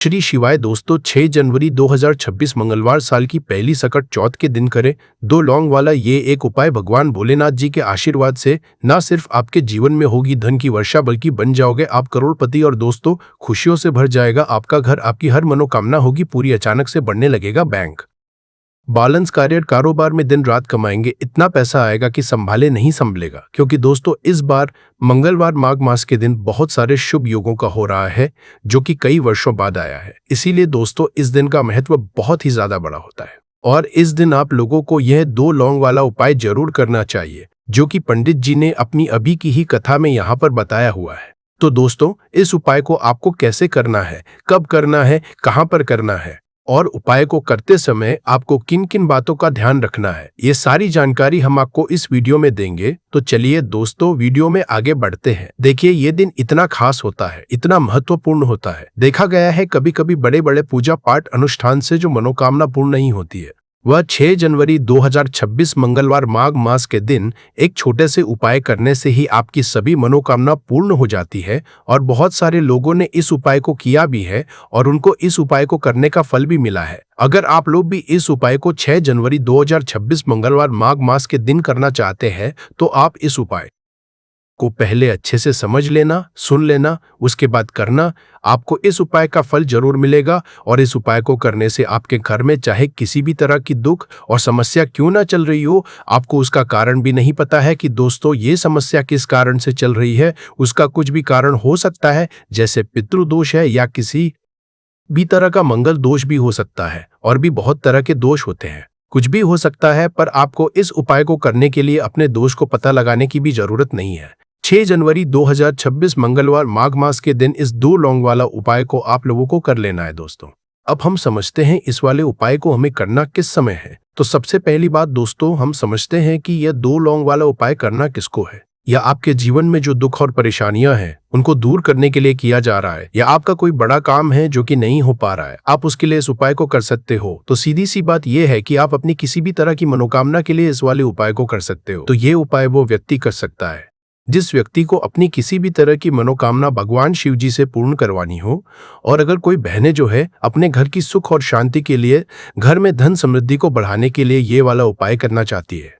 श्री शिवाय दोस्तों 6 जनवरी 2026 मंगलवार साल की पहली सकट चौथ के दिन करें 2 लौंग वाला ये एक उपाय। भगवान भोलेनाथ जी के आशीर्वाद से न सिर्फ आपके जीवन में होगी धन की वर्षा बल्कि बन जाओगे आप करोड़पति। और दोस्तों खुशियों से भर जाएगा आपका घर, आपकी हर मनोकामना होगी पूरी, अचानक से बढ़ने लगेगा बैंक बैलेंस, करियर कारोबार में दिन रात कमाएंगे, इतना पैसा आएगा कि संभाले नहीं संभलेगा। क्योंकि दोस्तों इस बार मंगलवार माघ मास के दिन बहुत सारे शुभ योगों का हो रहा है जो कि कई वर्षों बाद आया है। इसीलिए दोस्तों इस दिन का महत्व बहुत ही ज्यादा बड़ा होता है और इस दिन आप लोगों को यह 2 लौंग वाला उपाय जरूर करना चाहिए जो कि पंडित जी ने अपनी अभी की ही कथा में यहाँ पर बताया हुआ है। तो दोस्तों इस उपाय को आपको कैसे करना है, कब करना है, कहाँ पर करना है और उपाय को करते समय आपको किन किन बातों का ध्यान रखना है, ये सारी जानकारी हम आपको इस वीडियो में देंगे। तो चलिए दोस्तों वीडियो में आगे बढ़ते हैं। देखिए ये दिन इतना खास होता है, इतना महत्वपूर्ण होता है। देखा गया है कभी कभी बड़े बड़े पूजा पाठ अनुष्ठान से जो मनोकामना पूर्ण नहीं होती है वह 6 जनवरी 2026 मंगलवार माघ मास के दिन एक छोटे से उपाय करने से ही आपकी सभी मनोकामना पूर्ण हो जाती है। और बहुत सारे लोगों ने इस उपाय को किया भी है और उनको इस उपाय को करने का फल भी मिला है। अगर आप लोग भी इस उपाय को 6 जनवरी 2026 मंगलवार माघ मास के दिन करना चाहते हैं तो आप इस उपाय को पहले अच्छे से समझ लेना, सुन लेना, उसके बाद करना। आपको इस उपाय का फल जरूर मिलेगा और इस उपाय को करने से आपके घर में चाहे किसी भी तरह की दुख और समस्या क्यों ना चल रही हो, आपको उसका कारण भी नहीं पता है कि दोस्तों ये समस्या किस कारण से चल रही है, उसका कुछ भी कारण हो सकता है जैसे पितृदोष है या किसी भी तरह का मंगल दोष भी हो सकता है और भी बहुत तरह के दोष होते हैं, कुछ भी हो सकता है। पर आपको इस उपाय को करने के लिए अपने दोष को पता लगाने की भी जरूरत नहीं है। 6 जनवरी 2026 मंगलवार माघ मास के दिन इस 2 लौंग वाला उपाय को आप लोगों को कर लेना है। दोस्तों अब हम समझते हैं इस वाले उपाय को हमें करना किस समय है। तो सबसे पहली बात दोस्तों हम समझते हैं कि यह 2 लौंग वाला उपाय करना किसको है, या आपके जीवन में जो दुख और परेशानियां हैं उनको दूर करने के लिए किया जा रहा है, या आपका कोई बड़ा काम है जो कि नहीं हो पा रहा है, आप उसके लिए इस उपाय को कर सकते हो। तो सीधी सी बात यह है कि आप अपनी किसी भी तरह की मनोकामना के लिए इस वाले उपाय को कर सकते हो। तो ये उपाय वो व्यक्ति कर सकता है जिस व्यक्ति को अपनी किसी भी तरह की मनोकामना भगवान शिव जी से पूर्ण करवानी हो। और अगर कोई बहनें जो है अपने घर की सुख और शांति के लिए, घर में धन समृद्धि को बढ़ाने के लिए ये वाला उपाय करना चाहती है,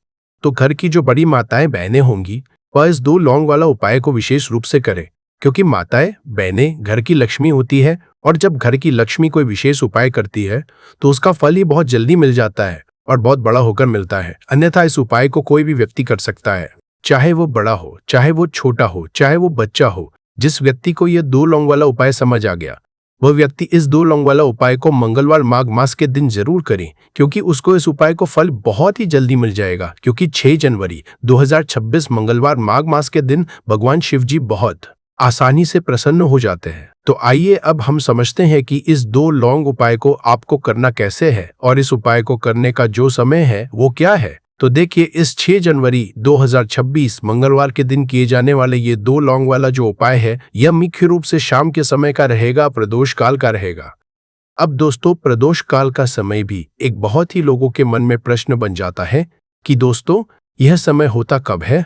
तो घर की जो बड़ी माताएं बहनें होंगी वह इस 2 लौंग वाला उपाय को विशेष रूप से करें। क्योंकि माताएं बहनें घर की लक्ष्मी होती है और जब घर की लक्ष्मी कोई विशेष उपाय करती है तो उसका फल ही बहुत जल्दी मिल जाता है और बहुत बड़ा होकर मिलता है। अन्यथा इस उपाय को कोई भी व्यक्ति कर सकता है, चाहे वो बड़ा हो, चाहे वो छोटा हो, चाहे वो बच्चा हो। जिस व्यक्ति को यह 2 लौंग वाला उपाय समझ आ गया वह व्यक्ति इस 2 लौंग वाला उपाय को मंगलवार माघ मास के दिन जरूर करें, क्योंकि उसको इस उपाय को फल बहुत ही जल्दी मिल जाएगा। क्योंकि 6 जनवरी 2026 मंगलवार माघ मास के दिन भगवान शिव जी बहुत आसानी से प्रसन्न हो जाते हैं। तो आइए अब हम समझते हैं कि इस 2 लौंग उपाय को आपको करना कैसे है और इस उपाय को करने का जो समय है वो क्या है। तो देखिए इस 6 जनवरी 2026 मंगलवार के दिन किए जाने वाले ये 2 लौंग वाला जो उपाय है यह मुख्य रूप से शाम के समय का रहेगा, प्रदोष काल का रहेगा। अब दोस्तों प्रदोष काल का समय भी एक बहुत ही लोगों के मन में प्रश्न बन जाता है कि दोस्तों यह समय होता कब है,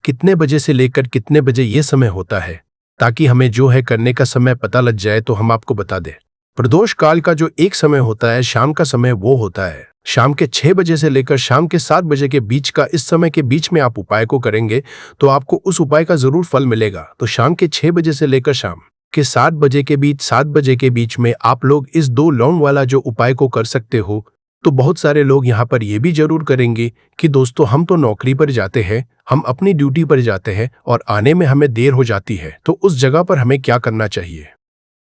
कितने बजे से लेकर कितने बजे यह समय होता है, ताकि हमें जो है करने का समय पता लग जाए। तो हम आपको बता दें प्रदोष काल का जो एक समय होता है शाम का समय, वो होता है शाम के 6 बजे से लेकर शाम के 7 बजे के बीच का। इस समय के बीच में आप उपाय को करेंगे तो आपको उस उपाय का जरूर फल मिलेगा। तो शाम के 6 बजे से लेकर शाम के 7 बजे के बीच, 7 बजे के बीच में आप लोग इस 2 लौंग वाला जो उपाय को कर सकते हो। तो बहुत सारे लोग यहाँ पर यह भी जरूर करेंगे कि दोस्तों हम तो नौकरी पर जाते हैं, हम अपनी ड्यूटी पर जाते हैं और आने में हमें देर हो जाती है, तो उस जगह पर हमें क्या करना चाहिए।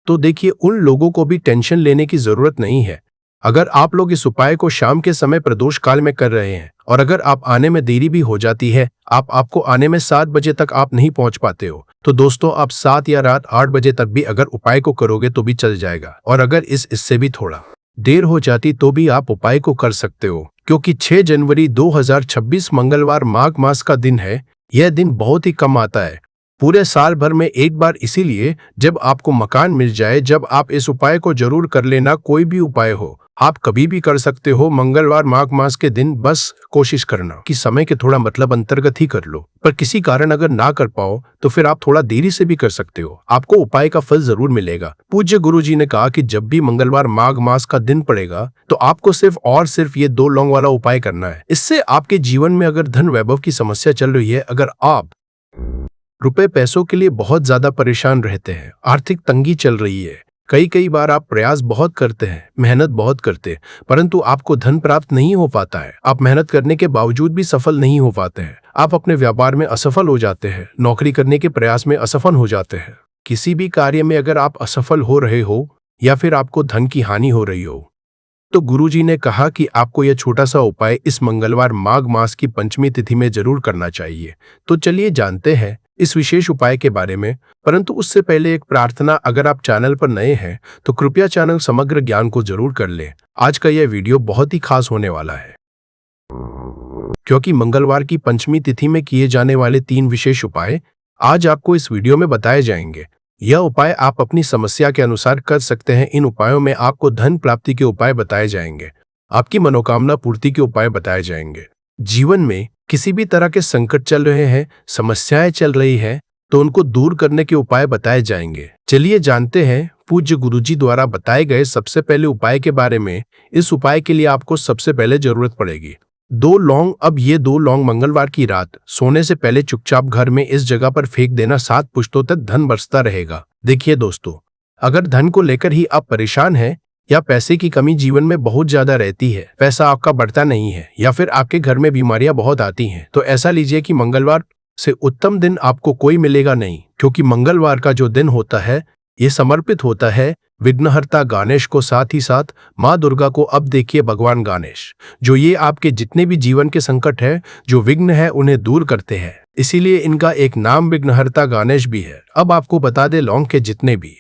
तो देखिए उन लोगों को भी टेंशन लेने की जरूरत नहीं है। अगर आप लोग इस उपाय को शाम के समय प्रदोष काल में कर रहे हैं और अगर आप आने में देरी भी हो जाती है, आपको आने में 7 बजे तक आप नहीं पहुंच पाते हो, तो दोस्तों आप 7 या रात 8 बजे तक भी अगर उपाय को करोगे तो भी चल जाएगा। और अगर इससे भी थोड़ा देर हो जाती तो भी आप उपाय को कर सकते हो। क्योंकि 6 जनवरी 2026 मंगलवार माघ मास का दिन है, यह दिन बहुत ही कम आता है पूरे साल भर में एक बार। इसीलिए जब आपको मकान मिल जाए, जब आप इस उपाय को जरूर कर लेना। कोई भी उपाय हो, आप कभी भी कर सकते हो। मंगलवार माघ मास के दिन बस कोशिश करना कि समय के थोड़ा मतलब अंतर्गत ही कर लो, पर किसी कारण अगर ना कर पाओ तो फिर आप थोड़ा देरी से भी कर सकते हो। आपको उपाय का फल जरूर मिलेगा। पूज्य गुरुजी ने कहा कि जब भी मंगलवार माघ मास का दिन पड़ेगा तो आपको सिर्फ और सिर्फ ये 2 लौंग वाला उपाय करना है। इससे आपके जीवन में अगर धन वैभव की समस्या चल रही है, अगर आप रुपए पैसों के लिए बहुत ज्यादा परेशान रहते हैं, आर्थिक तंगी चल रही है, कई बार आप प्रयास बहुत करते हैं, मेहनत बहुत करते हैं, परंतु आपको धन प्राप्त नहीं हो पाता है। आप मेहनत करने के बावजूद भी सफल नहीं हो पाते हैं। आप अपने व्यापार में असफल हो जाते हैं, नौकरी करने के प्रयास में असफल हो जाते हैं। किसी भी कार्य में अगर आप असफल हो रहे हो या फिर आपको धन की हानि हो रही हो, तो गुरुजी ने कहा कि आपको यह छोटा सा उपाय इस मंगलवार माघ मास की पंचमी तिथि में जरूर करना चाहिए। तो चलिए जानते हैं इस विशेष उपाय के बारे में, परंतु उससे पहले एक प्रार्थना। अगर आप चैनल पर नए हैं तो कृपया चैनल समग्र ज्ञान को जरूर कर लें। आज का यह वीडियो बहुत ही खास होने वाला है, क्योंकि मंगलवार की पंचमी तिथि में किए जाने वाले 3 विशेष उपाय आज आपको इस वीडियो में बताए जाएंगे। यह उपाय आप अपनी समस्या के अनुसार कर सकते हैं। इन उपायों में आपको धन प्राप्ति के उपाय बताए जाएंगे, आपकी मनोकामना पूर्ति के उपाय बताए जाएंगे। जीवन में किसी भी तरह के संकट चल रहे हैं, समस्याएं चल रही हैं, तो उनको दूर करने के उपाय बताए जाएंगे। चलिए जानते हैं पूज्य गुरुजी द्वारा बताए गए सबसे पहले उपाय के बारे में। इस उपाय के लिए आपको सबसे पहले जरूरत पड़ेगी 2 लौंग। अब ये 2 लौंग मंगलवार की रात सोने से पहले चुपचाप घर में इस जगह पर फेंक देना। 7 पुश्तों तक धन बरसता रहेगा। देखिए दोस्तों, अगर धन को लेकर ही आप परेशान हैं या पैसे की कमी जीवन में बहुत ज्यादा रहती है, पैसा आपका बढ़ता नहीं है, या फिर आपके घर में बीमारियां बहुत आती हैं, तो ऐसा लीजिए कि मंगलवार से उत्तम दिन आपको कोई मिलेगा नहीं, क्योंकि मंगलवार का जो दिन होता है ये समर्पित होता है विघ्नहर्ता गणेश को, साथ ही साथ माँ दुर्गा को। अब देखिए भगवान गणेश जो ये आपके जितने भी जीवन के संकट है, जो विघ्न है, उन्हें दूर करते हैं, इसीलिए इनका एक नाम विघ्नहर्ता गणेश भी है। अब आपको बता दे लौंग के जितने भी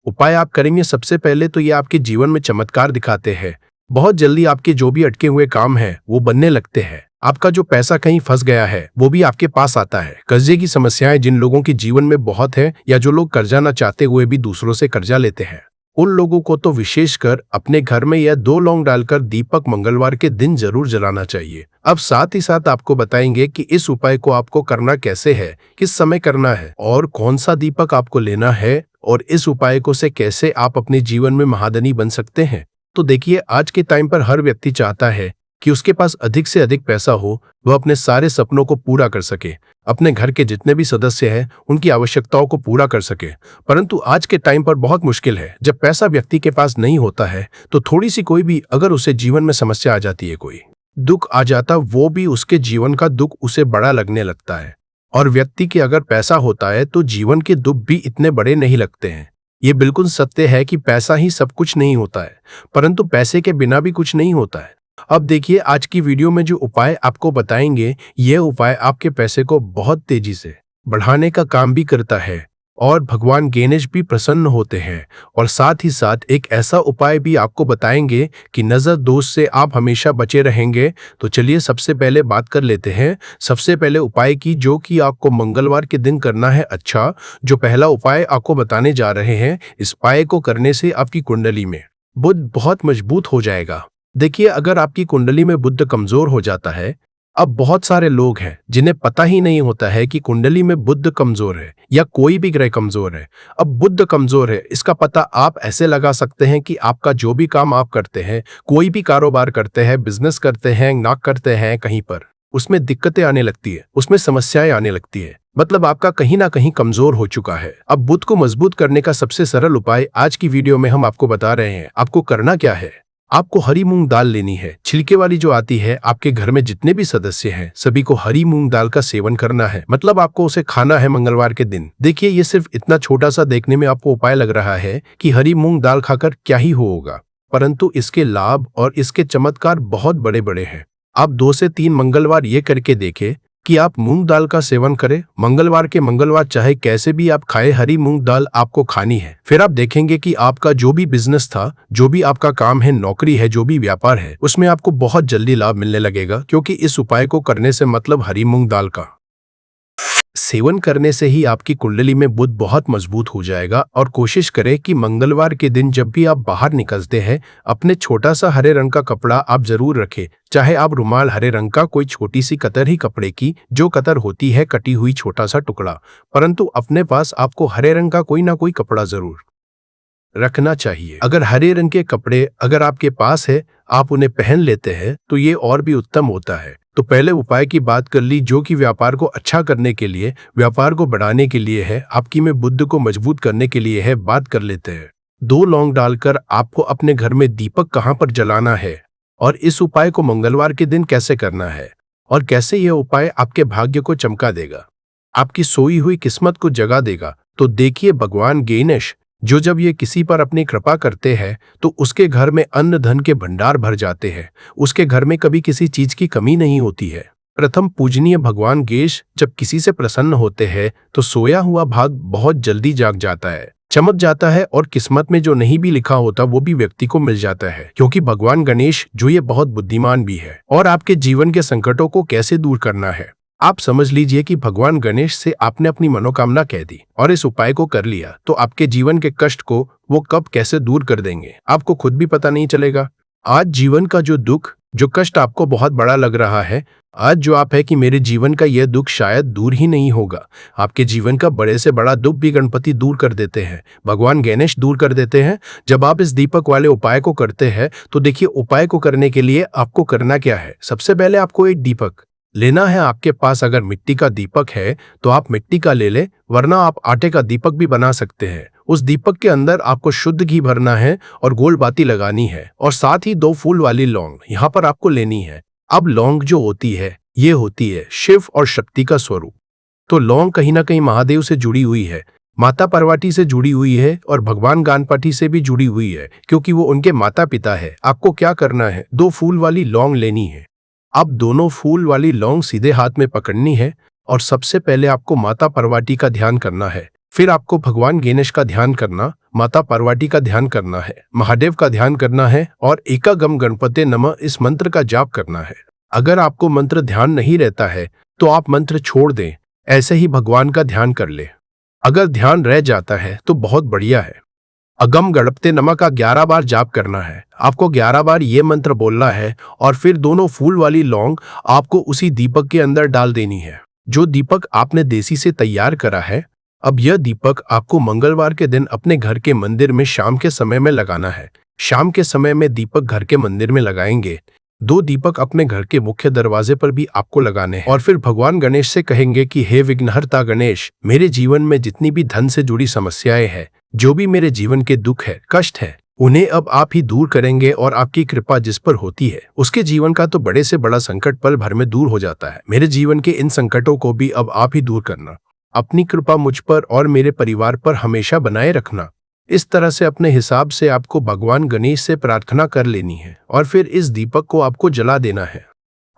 उपाय आप करेंगे, सबसे पहले तो ये आपके जीवन में चमत्कार दिखाते हैं। बहुत जल्दी आपके जो भी अटके हुए काम हैं वो बनने लगते हैं। आपका जो पैसा कहीं फंस गया है वो भी आपके पास आता है। कर्जे की समस्याएं जिन लोगों के जीवन में बहुत है, या जो लोग कर्जा न चाहते हुए भी दूसरों से कर्जा लेते हैं, उन लोगों को तो विशेषकर अपने घर में यह 2 लौंग डालकर दीपक मंगलवार के दिन जरूर जलाना चाहिए। अब साथ ही साथ आपको बताएंगे कि इस उपाय को आपको करना कैसे है, किस समय करना है और कौन सा दीपक आपको लेना है, और इस उपाय को से कैसे आप अपने जीवन में महाधनी बन सकते हैं। तो देखिए, आज के टाइम पर हर व्यक्ति चाहता है कि उसके पास अधिक से अधिक पैसा हो, वह अपने सारे सपनों को पूरा कर सके, अपने घर के जितने भी सदस्य हैं उनकी आवश्यकताओं को पूरा कर सके। परंतु आज के टाइम पर बहुत मुश्किल है। जब पैसा व्यक्ति के पास नहीं होता है तो थोड़ी सी कोई भी अगर उसे जीवन में समस्या आ जाती है, कोई दुख आ जाता, वो भी उसके जीवन का दुख उसे बड़ा लगने लगता है। और व्यक्ति के अगर पैसा होता है तो जीवन के दुख भी इतने बड़े नहीं लगते हैं। ये बिल्कुल सत्य है कि पैसा ही सब कुछ नहीं होता है, परंतु पैसे के बिना भी कुछ नहीं होता है। अब देखिए, आज की वीडियो में जो उपाय आपको बताएंगे, ये उपाय आपके पैसे को बहुत तेजी से बढ़ाने का काम भी करता है, और भगवान गणेश भी प्रसन्न होते हैं। और साथ ही साथ एक ऐसा उपाय भी आपको बताएंगे कि नजर दोष से आप हमेशा बचे रहेंगे। तो चलिए सबसे पहले बात कर लेते हैं सबसे पहले उपाय की, जो कि आपको मंगलवार के दिन करना है। अच्छा, जो पहला उपाय आपको बताने जा रहे हैं, इस उपाय को करने से आपकी कुंडली में बुध बहुत मजबूत हो जाएगा। देखिए, अगर आपकी कुंडली में बुध कमजोर हो जाता है, अब बहुत सारे लोग हैं जिन्हें पता ही नहीं होता है कि कुंडली में बुध कमजोर है या कोई भी ग्रह कमजोर है। अब बुध कमजोर है, इसका पता आप ऐसे लगा सकते हैं कि आपका जो भी काम आप करते हैं, कोई भी कारोबार करते हैं, बिजनेस करते हैं, ना करते हैं, कहीं पर उसमें दिक्कतें आने लगती है, उसमें समस्याएं आने लगती है, मतलब आपका कहीं ना कहीं कमजोर हो चुका है। अब बुध को मजबूत करने का सबसे सरल उपाय आज की वीडियो में हम आपको बता रहे हैं। आपको करना क्या है, आपको हरी मूंग दाल लेनी है, छिलके वाली जो आती है। आपके घर में जितने भी सदस्य हैं सभी को हरी मूंग दाल का सेवन करना है, मतलब आपको उसे खाना है मंगलवार के दिन। देखिए, ये सिर्फ इतना छोटा सा देखने में आपको उपाय लग रहा है कि हरी मूंग दाल खाकर क्या ही होगा, परंतु इसके लाभ और इसके चमत्कार बहुत बड़े बड़े हैं। आप 2 से 3 मंगलवार ये करके देखें कि आप मूंग दाल का सेवन करें। मंगलवार के मंगलवार चाहे कैसे भी आप खाए, हरी मूंग दाल आपको खानी है। फिर आप देखेंगे कि आपका जो भी बिजनेस था, जो भी आपका काम है, नौकरी है, जो भी व्यापार है, उसमें आपको बहुत जल्दी लाभ मिलने लगेगा, क्योंकि इस उपाय को करने से मतलब हरी मूंग दाल का सेवन करने से ही आपकी कुंडली में बुध बहुत मजबूत हो जाएगा। और कोशिश करें कि मंगलवार के दिन जब भी आप बाहर निकलते हैं, अपने छोटा सा हरे रंग का कपड़ा आप जरूर रखें। चाहे आप रुमाल हरे रंग का कोई छोटी सी कतर ही कपड़े की, जो कतर होती है कटी हुई छोटा सा टुकड़ा, परंतु अपने पास आपको हरे रंग का कोई ना कोई कपड़ा जरूर रखना चाहिए। अगर हरे रंग के कपड़े अगर आपके पास है, आप उन्हें पहन लेते हैं तो ये और भी उत्तम होता है। तो पहले उपाय की बात कर ली, जो कि व्यापार को अच्छा करने के लिए, व्यापार को बढ़ाने के लिए है, आपकी में बुद्ध को मजबूत करने के लिए है। बात कर लेते हैं 2 लौंग डालकर आपको अपने घर में दीपक कहां पर जलाना है और इस उपाय को मंगलवार के दिन कैसे करना है और कैसे यह उपाय आपके भाग्य को चमका देगा, आपकी सोई हुई किस्मत को जगा देगा। तो देखिए, भगवान गणेश जो जब ये किसी पर अपनी कृपा करते हैं तो उसके घर में अन्न धन के भंडार भर जाते हैं, उसके घर में कभी किसी चीज की कमी नहीं होती है। प्रथम पूजनीय भगवान गणेश जब किसी से प्रसन्न होते हैं तो सोया हुआ भाग बहुत जल्दी जाग जाता है, चमक जाता है और किस्मत में जो नहीं भी लिखा होता वो भी व्यक्ति को मिल जाता है। क्योंकि भगवान गणेश जो ये बहुत बुद्धिमान भी है। और आपके जीवन के संकटों को कैसे दूर करना है, आप समझ लीजिए कि भगवान गणेश से आपने अपनी मनोकामना कह दी और इस उपाय को कर लिया तो आपके जीवन के कष्ट को वो कब कैसे दूर कर देंगे आपको खुद भी पता नहीं चलेगा। आज जीवन का जो दुख, जो कष्ट आपको बहुत बड़ा लग रहा है, आज जो आप है कि मेरे जीवन का यह दुख शायद दूर ही नहीं होगा, आपके जीवन का बड़े से बड़ा दुख भी गणपति दूर कर देते हैं, भगवान गणेश दूर कर देते हैं। जब आप इस दीपक वाले उपाय को करते हैं तो देखिए, उपाय को करने के लिए आपको करना क्या है। सबसे पहले आपको एक दीपक लेना है। आपके पास अगर मिट्टी का दीपक है तो आप मिट्टी का ले ले, वरना आप आटे का दीपक भी बना सकते हैं। उस दीपक के अंदर आपको शुद्ध घी भरना है और गोल बाती लगानी है और साथ ही 2 फूल वाली लौंग यहाँ पर आपको लेनी है। अब लौंग जो होती है ये होती है शिव और शक्ति का स्वरूप। तो लौंग कहीं ना कहीं महादेव से जुड़ी हुई है, माता पार्वती से जुड़ी हुई है और भगवान गणपति से भी जुड़ी हुई है, क्योंकि वो उनके माता पिता है। आपको क्या करना है, 2 फूल वाली लौंग लेनी है। अब दोनों फूल वाली लौंग सीधे हाथ में पकड़नी है और सबसे पहले आपको माता पार्वती का ध्यान करना है, फिर आपको भगवान गणेश का ध्यान करना, माता पार्वती का ध्यान करना है, महादेव का ध्यान करना है और एकागम गणपते नमः इस मंत्र का जाप करना है। अगर आपको मंत्र ध्यान नहीं रहता है तो आप मंत्र छोड़ दें, ऐसे ही भगवान का ध्यान कर ले। अगर ध्यान रह जाता है तो बहुत बढ़िया है। अगम गणपते नमः का 11 बार जाप करना है। आपको 11 बार ये मंत्र बोलना है और फिर दोनों फूल वाली लौंग आपको उसी दीपक के अंदर डाल देनी है, जो दीपक आपने देसी से तैयार करा है। अब यह दीपक आपको मंगलवार के दिन अपने घर के मंदिर में शाम के समय में लगाना है। शाम के समय में दीपक घर के मंदिर में लगाएंगे। 2 दीपक अपने घर के मुख्य दरवाजे पर भी आपको लगाने हैं और फिर भगवान गणेश से कहेंगे कि हे विघ्नहर्ता गणेश, मेरे जीवन में जितनी भी धन से जुड़ी समस्याएं हैं, जो भी मेरे जीवन के दुख है, कष्ट है, उन्हें अब आप ही दूर करेंगे और आपकी कृपा जिस पर होती है उसके जीवन का तो बड़े से बड़ा संकट पल भर में दूर हो जाता है। मेरे जीवन के इन संकटों को भी अब आप ही दूर करना। अपनी कृपा मुझ पर और मेरे परिवार पर हमेशा बनाए रखना। इस तरह से अपने हिसाब से आपको भगवान गणेश से प्रार्थना कर लेनी है और फिर इस दीपक को आपको जला देना है।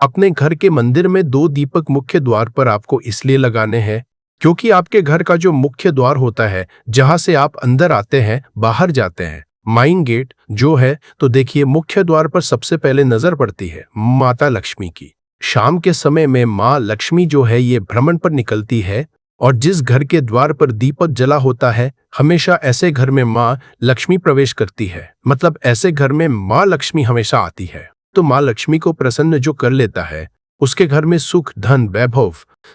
अपने घर के मंदिर में 2 दीपक मुख्य द्वार पर आपको इसलिए लगाने हैं क्योंकि आपके घर का जो मुख्य द्वार होता है, जहां से आप अंदर आते हैं, बाहर जाते हैं, माइन गेट जो है, तो देखिए मुख्य द्वार पर सबसे पहले नजर पड़ती है माता लक्ष्मी की। शाम के समय में माँ लक्ष्मी जो है ये भ्रमण पर निकलती है और जिस घर के द्वार पर दीपक जला होता है, हमेशा ऐसे घर में माँ लक्ष्मी प्रवेश करती है। मतलब ऐसे घर में माँ लक्ष्मी हमेशा आती है। तो माँ लक्ष्मी को प्रसन्न जो कर लेता है, उसके घर में सुख, धन, वैभव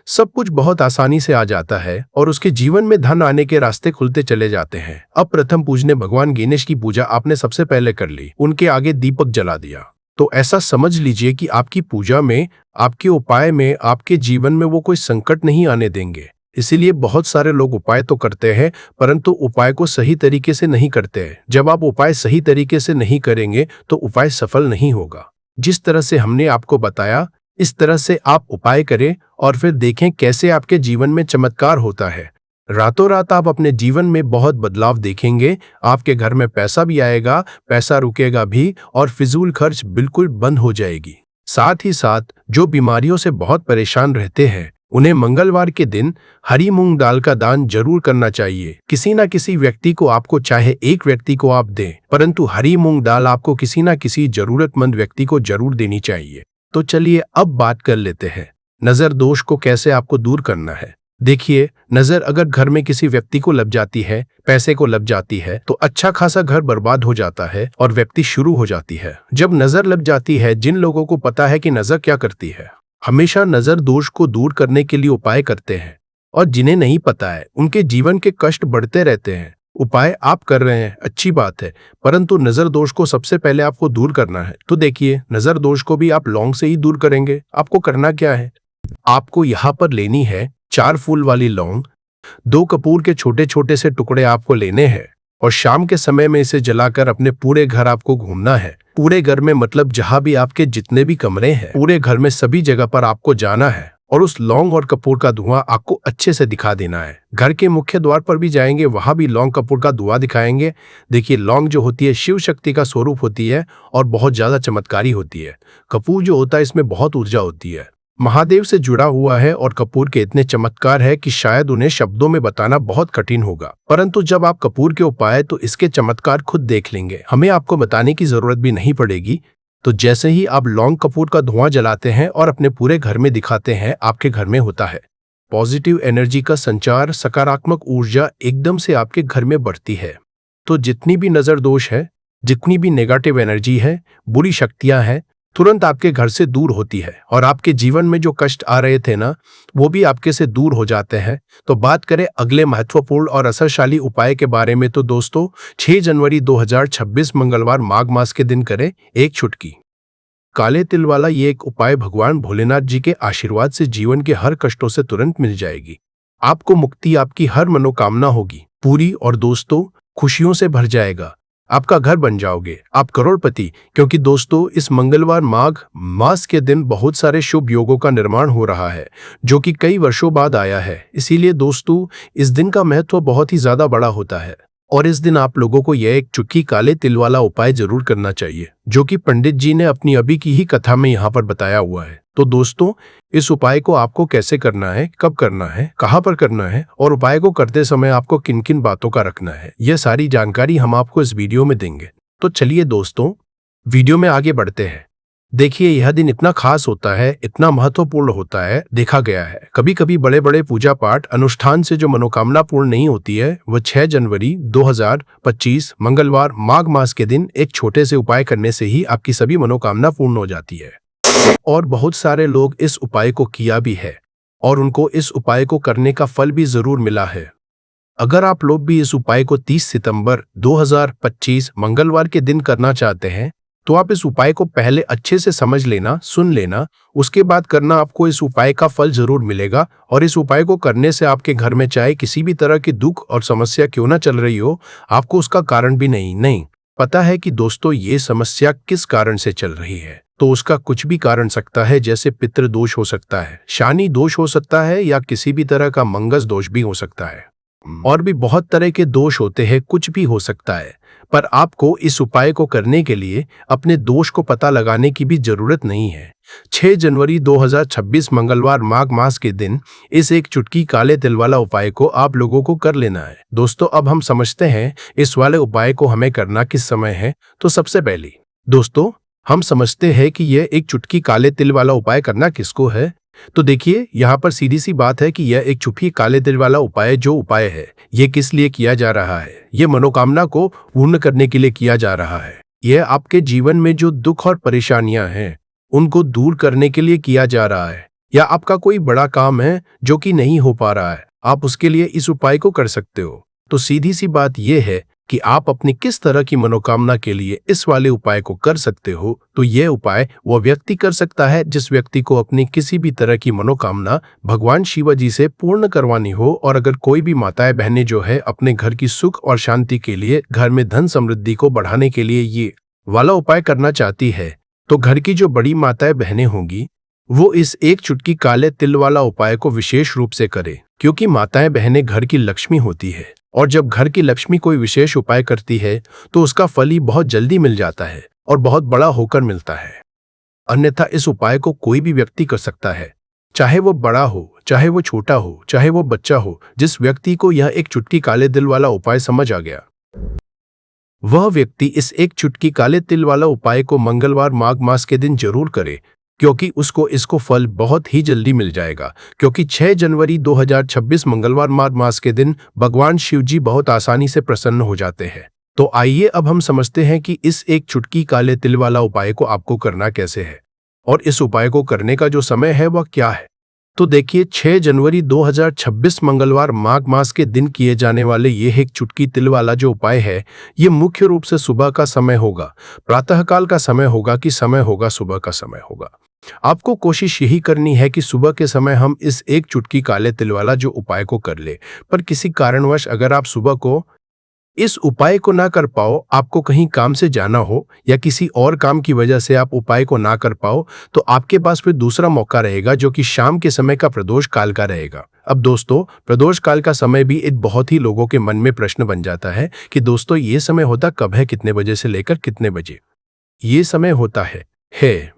सब कुछ बहुत आसानी से आ जाता है और उसके जीवन में धन आने के रास्ते खुलते चले जाते हैं। अब प्रथम पूजने भगवान गणेश की पूजा आपने सबसे पहले कर ली, उनके आगे दीपक जला दिया। तो ऐसा समझ लीजिए कि आपकी पूजा में, आपके उपाय में, आपके जीवन में वो कोई संकट नहीं आने देंगे। इसीलिए बहुत सारे लोग उपाय तो करते हैं परंतु उपाय को सही तरीके से नहीं करते हैं। जब आप उपाय सही तरीके से नहीं करेंगे तो उपाय सफल नहीं होगा। जिस तरह से हमने आपको बताया, इस तरह से आप उपाय करें और फिर देखें कैसे आपके जीवन में चमत्कार होता है। रातों रात आप अपने जीवन में बहुत बदलाव देखेंगे। आपके घर में पैसा भी आएगा, पैसा रुकेगा भी और फिजूल खर्च बिल्कुल बंद हो जाएगी। साथ ही साथ जो बीमारियों से बहुत परेशान रहते हैं, उन्हें मंगलवार के दिन हरी मूंग दाल का दान जरूर करना चाहिए। किसी ना किसी व्यक्ति को, आपको चाहे एक व्यक्ति को आप दें, परंतु हरी मूंग दाल आपको किसी ना किसी जरूरतमंद व्यक्ति को जरूर देनी चाहिए। तो चलिए अब बात कर लेते हैं नजर दोष को कैसे आपको दूर करना है। देखिए, नजर अगर घर में किसी व्यक्ति को लग जाती है, पैसे को लग जाती है, तो अच्छा खासा घर बर्बाद हो जाता है और व्यक्ति शुरू हो जाती है। जब नजर लग जाती है, जिन लोगों को पता है कि नजर क्या करती है, हमेशा नजर दोष को दूर करने के लिए उपाय करते हैं, और जिन्हें नहीं पता है उनके जीवन के कष्ट बढ़ते रहते हैं। उपाय आप कर रहे हैं, अच्छी बात है, परंतु नजर दोष को सबसे पहले आपको दूर करना है। तो देखिए, नजर दोष को भी आप लौंग से ही दूर करेंगे। आपको करना क्या है, आपको यहाँ पर लेनी है 4 फूल वाली लौंग, 2 कपूर के छोटे छोटे से टुकड़े आपको लेने हैं, और शाम के समय में इसे जलाकर अपने पूरे घर आपको घूमना है। पूरे घर में मतलब जहां भी आपके जितने भी कमरे हैं, पूरे घर में सभी जगह पर आपको जाना है और उस लौंग और कपूर का धुआं आपको अच्छे से दिखा देना है। घर के मुख्य द्वार पर भी जाएंगे, वहां भी लौंग कपूर का धुआं दिखाएंगे। देखिए, लौंग जो होती है शिव शक्ति का स्वरूप होती है और बहुत ज्यादा चमत्कारी होती है। कपूर जो होता है इसमें बहुत ऊर्जा होती है, महादेव से जुड़ा हुआ है, और कपूर के इतने चमत्कार है कि शायद उन्हें शब्दों में बताना बहुत कठिन होगा। परंतु जब आप कपूर के उपाय तो इसके चमत्कार खुद देख लेंगे, हमें आपको बताने की जरूरत भी नहीं पड़ेगी। तो जैसे ही आप लौंग कपूर का धुआं जलाते हैं और अपने पूरे घर में दिखाते हैं, आपके घर में होता है पॉजिटिव एनर्जी का संचार, सकारात्मक ऊर्जा एकदम से आपके घर में बढ़ती है। तो जितनी भी नजर दोष है, जितनी भी नेगेटिव एनर्जी है, बुरी शक्तियां हैं, तुरंत आपके घर से दूर होती है, और आपके जीवन में जो कष्ट आ रहे थे ना, वो भी आपके से दूर हो जाते हैं। तो बात करें अगले महत्वपूर्ण और असरशाली उपाय के बारे में, तो दोस्तों 6 जनवरी 2026 मंगलवार माघ मास के दिन करें एक चुटकी काले तिल वाला ये एक उपाय। भगवान भोलेनाथ जी के आशीर्वाद से जीवन के हर कष्टों से तुरंत मिल जाएगी, आपको मुक्ति, आपकी हर मनोकामना होगी पूरी, और दोस्तों खुशियों से भर जाएगा। आपका घर बन जाओगे, आप करोड़पति। क्योंकि दोस्तों इस मंगलवार माघ मास के दिन बहुत सारे शुभ योगों का निर्माण हो रहा है, जो कि कई वर्षों बाद आया है। इसीलिए दोस्तों इस दिन का महत्व बहुत ही ज्यादा बड़ा होता है, और इस दिन आप लोगों को यह एक चुटकी काले तिल वाला उपाय जरूर करना चाहिए, जो कि पंडित जी ने अपनी अभी की ही कथा में यहाँ पर बताया हुआ है। तो दोस्तों इस उपाय को आपको कैसे करना है, कब करना है, कहाँ पर करना है, और उपाय को करते समय आपको किन किन बातों का रखना है, यह सारी जानकारी हम आपको इस वीडियो में देंगे। तो चलिए दोस्तों वीडियो में आगे बढ़ते हैं। देखिए, यह दिन इतना खास होता है, इतना महत्वपूर्ण होता है, देखा गया है कभी कभी बड़े बड़े पूजा पाठ अनुष्ठान से जो मनोकामना पूर्ण नहीं होती है, वह 6 जनवरी 2025 मंगलवार माघ मास के दिन एक छोटे से उपाय करने से ही आपकी सभी मनोकामना पूर्ण हो जाती है। और बहुत सारे लोग इस उपाय को किया भी है, और उनको इस उपाय को करने का फल भी जरूर मिला है। अगर आप लोग भी इस उपाय को 30 सितंबर 2025 मंगलवार के दिन करना चाहते हैं, तो आप इस उपाय को पहले अच्छे से समझ लेना, सुन लेना, उसके बाद करना। आपको इस उपाय का फल जरूर मिलेगा, और इस उपाय को करने से आपके घर में चाहे किसी भी तरह की दुख और समस्या क्यों ना चल रही हो, आपको उसका कारण भी नहीं पता है कि दोस्तों ये समस्या किस कारण से चल रही है। तो उसका कुछ भी कारण सकता है, जैसे पितृ दोष हो सकता है, शानी दोष हो सकता है, या किसी भी तरह का मंगस दोष भी हो सकता है, और भी बहुत तरह के दोष होते हैं, कुछ भी हो सकता है। पर आपको इस उपाय को करने के लिए अपने दोष को पता लगाने की भी जरूरत नहीं है। 6 जनवरी 2026 मंगलवार माघ मास के दिन इस एक चुटकी काले तिल वाला उपाय को आप लोगों को कर लेना है। दोस्तों अब हम समझते हैं इस वाले उपाय को हमें करना किस समय है। तो सबसे पहले दोस्तों हम समझते हैं कि यह एक चुटकी काले तिल वाला उपाय करना किसको है। तो देखिए, यहाँ पर सीधी सी बात है कि यह एक चुटकी काले तिल वाला उपाय जो उपाय है, ये किस लिए किया जा रहा है। ये मनोकामना को पूर्ण करने के लिए किया जा रहा है। यह आपके जीवन में जो दुख और परेशानियां हैं उनको दूर करने के लिए किया जा रहा है, या आपका कोई बड़ा काम है जो कि नहीं हो पा रहा है, आप उसके लिए इस उपाय को कर सकते हो। तो सीधी सी बात यह है कि आप अपनी किस तरह की मनोकामना के लिए इस वाले उपाय को कर सकते हो। तो यह उपाय वो व्यक्ति कर सकता है जिस व्यक्ति को अपनी किसी भी तरह की मनोकामना भगवान शिव जी से पूर्ण करवानी हो। और अगर कोई भी माताएं बहनें जो है अपने घर की सुख और शांति के लिए, घर में धन समृद्धि को बढ़ाने के लिए ये वाला उपाय करना चाहती है, तो घर की जो बड़ी माताएं बहनें होंगी वो इस एक चुटकी काले तिल वाला उपाय को विशेष रूप से करे, क्योंकि माताएं बहनें घर की लक्ष्मी होती है, और जब घर की लक्ष्मी कोई विशेष उपाय करती है तो उसका फल ही बहुत जल्दी मिल जाता है और बहुत बड़ा होकर मिलता है। अन्यथा इस उपाय को कोई भी व्यक्ति कर सकता है, चाहे वो बड़ा हो, चाहे वो छोटा हो, चाहे वो बच्चा हो। जिस व्यक्ति को यह एक चुटकी काले तिल वाला उपाय समझ आ गया, वह व्यक्ति इस एक चुटकी काले तिल वाला उपाय को मंगलवार माघ मास के दिन जरूर करे। क्योंकि उसको इसको फल बहुत ही जल्दी मिल जाएगा। क्योंकि 6 जनवरी 2026 मंगलवार माघ मास के दिन भगवान शिव जी बहुत आसानी से प्रसन्न हो जाते हैं। तो आइए अब हम समझते हैं कि इस एक चुटकी काले तिल वाला उपाय को आपको करना कैसे है और इस उपाय को करने का जो समय है वह क्या है। तो देखिए, 6 जनवरी 2026 मंगलवार माघ मास के दिन किए जाने वाले ये एक चुटकी तिल वाला जो उपाय है, ये मुख्य रूप से सुबह का समय होगा, प्रातःकाल का समय होगा कि समय होगा सुबह का समय होगा। आपको कोशिश यही करनी है कि सुबह के समय हम इस एक चुटकी काले तिल वाला जो उपाय को कर ले। पर किसी कारणवश अगर आप सुबह को इस उपाय को ना कर पाओ, आपको कहीं काम से जाना हो या किसी और काम की वजह से आप उपाय को ना कर पाओ, तो आपके पास फिर दूसरा मौका रहेगा जो कि शाम के समय का प्रदोष काल का रहेगा। अब दोस्तों, प्रदोष काल का समय भी एक बहुत ही लोगों के मन में प्रश्न बन जाता है कि दोस्तों ये समय होता कब है, कितने बजे से लेकर कितने बजे ये समय होता है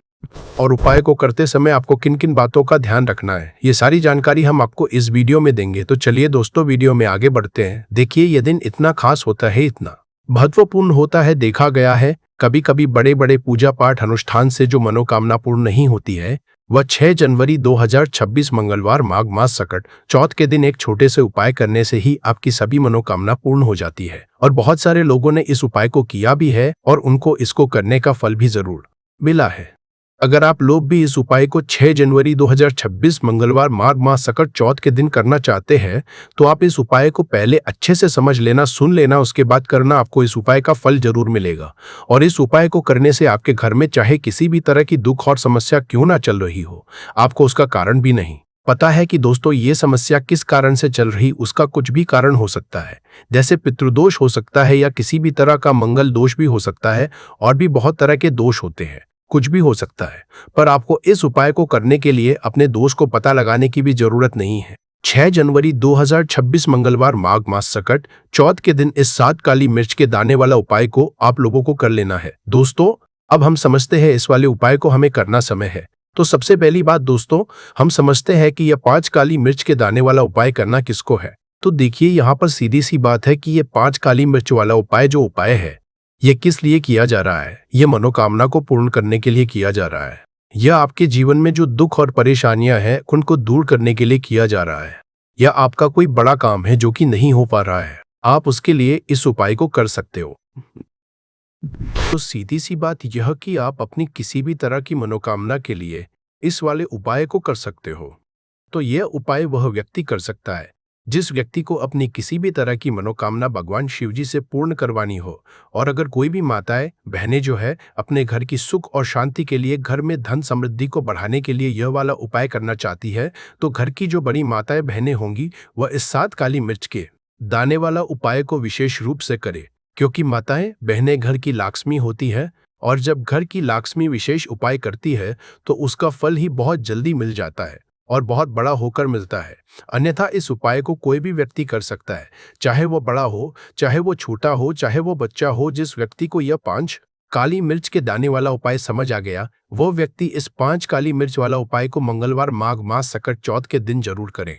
और उपाय को करते समय आपको किन किन बातों का ध्यान रखना है, ये सारी जानकारी हम आपको इस वीडियो में देंगे। तो चलिए दोस्तों, वीडियो में आगे बढ़ते हैं। देखिए, यह दिन इतना खास होता है, इतना महत्वपूर्ण होता है। देखा गया है कभी कभी बड़े बड़े पूजा पाठ अनुष्ठान से जो मनोकामना पूर्ण नहीं होती है, वह 6 जनवरी 2026 मंगलवार माघ मास सकट चौथ के दिन एक छोटे से उपाय करने से ही आपकी सभी मनोकामना पूर्ण हो जाती है। और बहुत सारे लोगों ने इस उपाय को किया भी है और उनको इसको करने का फल भी जरूर मिला है। अगर आप लोग भी इस उपाय को 6 जनवरी 2026 मंगलवार माघ मास सकट चौथ के दिन करना चाहते हैं, तो आप इस उपाय को पहले अच्छे से समझ लेना, सुन लेना, उसके बाद करना। आपको इस उपाय का फल जरूर मिलेगा। और इस उपाय को करने से आपके घर में चाहे किसी भी तरह की दुख और समस्या क्यों ना चल रही हो, आपको उसका कारण भी नहीं पता है कि दोस्तों ये समस्या किस कारण से चल रही, उसका कुछ भी कारण हो सकता है। जैसे पितृदोष हो सकता है या किसी भी तरह का मंगल दोष भी हो सकता है, और भी बहुत तरह के दोष होते हैं, कुछ भी हो सकता है। पर आपको इस उपाय को करने के लिए अपने दोष को पता लगाने की भी जरूरत नहीं है। 6 जनवरी 2026 मंगलवार माघ मास सकट चौथ के दिन इस 7 काली मिर्च के दाने वाला उपाय को आप लोगों को कर लेना है। दोस्तों, अब हम समझते हैं इस वाले उपाय को हमें करना समय है। तो सबसे पहली बात दोस्तों, हम समझते हैं कि यह 5 काली मिर्च के दाने वाला उपाय करना किसको है। तो देखिए, यहाँ पर सीधी सी बात है कि यह 5 काली मिर्च वाला उपाय जो उपाय है, यह किस लिए किया जा रहा है। यह मनोकामना को पूर्ण करने के लिए किया जा रहा है। यह आपके जीवन में जो दुख और परेशानियां हैं उनको दूर करने के लिए किया जा रहा है। यह आपका कोई बड़ा काम है जो कि नहीं हो पा रहा है, आप उसके लिए इस उपाय को कर सकते हो। तो सीधी सी बात यह कि आप अपनी किसी भी तरह की मनोकामना के लिए इस वाले उपाय को कर सकते हो। तो यह उपाय वह व्यक्ति कर सकता है जिस व्यक्ति को अपनी किसी भी तरह की मनोकामना भगवान शिव जी से पूर्ण करवानी हो। और अगर कोई भी माताएं बहनें जो है अपने घर की सुख और शांति के लिए, घर में धन समृद्धि को बढ़ाने के लिए यह वाला उपाय करना चाहती है, तो घर की जो बड़ी माताएं बहनें होंगी वह इस 7 काली मिर्च के दाने वाला उपाय को विशेष रूप से करे। क्योंकि माताएं बहनें घर की लक्ष्मी होती है, और जब घर की लक्ष्मी विशेष उपाय करती है तो उसका फल ही बहुत जल्दी मिल जाता है और बहुत बड़ा होकर मिलता है। अन्यथा इस उपाय को कोई भी व्यक्ति कर सकता है, चाहे वो बड़ा हो, चाहे वो छोटा हो, चाहे वो बच्चा हो। जिस व्यक्ति को यह 5 काली मिर्च के दाने वाला उपाय समझ आ गया, वो व्यक्ति इस 5 काली मिर्च वाला उपाय को मंगलवार माघ मास सकट चौथ के दिन जरूर करे,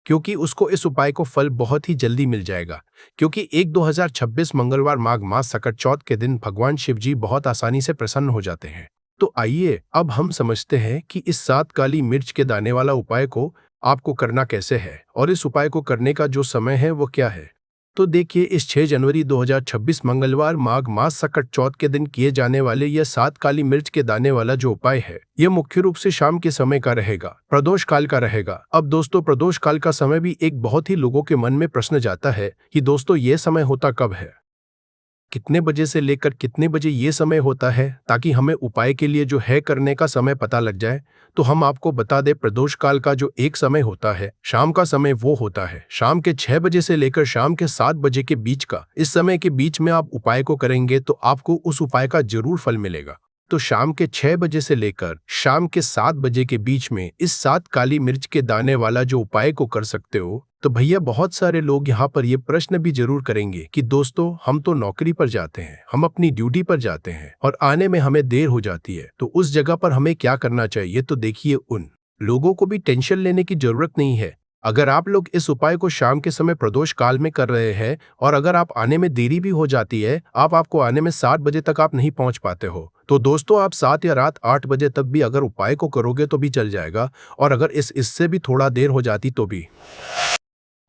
क्योंकि उसको इस उपाय को फल बहुत ही जल्दी मिल जाएगा। क्योंकि 1/2026 मंगलवार माघ मास सकट चौथ के दिन भगवान शिव जी बहुत आसानी से प्रसन्न हो जाते हैं। तो आइए अब हम समझते हैं कि इस 7 काली मिर्च के दाने वाला उपाय को आपको करना कैसे है और इस उपाय को करने का जो समय है वो क्या है। तो देखिए, इस 6 जनवरी 2026 मंगलवार माघ मास सकट चौथ के दिन किए जाने वाले यह 7 काली मिर्च के दाने वाला जो उपाय है, यह मुख्य रूप से शाम के समय का रहेगा, प्रदोष काल का रहेगा। अब दोस्तों, प्रदोष काल का समय भी एक बहुत ही लोगों के मन में प्रश्न जाता है कि दोस्तों ये समय होता कब है, कितने बजे से लेकर कितने बजे ये समय होता है, ताकि हमें उपाय के लिए जो है करने का समय पता लग जाए। तो हम आपको बता दें, प्रदोष काल का जो एक समय होता है, शाम का समय, वो होता है शाम के 6 बजे से लेकर शाम के 7 बजे के बीच का। इस समय के बीच में आप उपाय को करेंगे तो आपको उस उपाय का जरूर फल मिलेगा। तो शाम के 6 बजे से लेकर शाम के 7 बजे के बीच में इस 7 काली मिर्च के दाने वाला जो उपाय को कर सकते हो। तो भैया, बहुत सारे लोग यहाँ पर ये प्रश्न भी जरूर करेंगे कि दोस्तों हम तो नौकरी पर जाते हैं, हम अपनी ड्यूटी पर जाते हैं और आने में हमें देर हो जाती है, तो उस जगह पर हमें क्या करना चाहिए। तो देखिए, उन लोगों को भी टेंशन लेने की जरूरत नहीं है। अगर आप लोग इस उपाय को शाम के समय प्रदोष काल में कर रहे हैं और अगर आप आने में देरी भी हो जाती है, आपको आने में 7 बजे तक आप नहीं पहुंच पाते हो, तो दोस्तों आप 7 या रात 8 बजे तक भी अगर उपाय को करोगे तो भी चल जाएगा। और अगर इससे भी थोड़ा देर हो जाती तो भी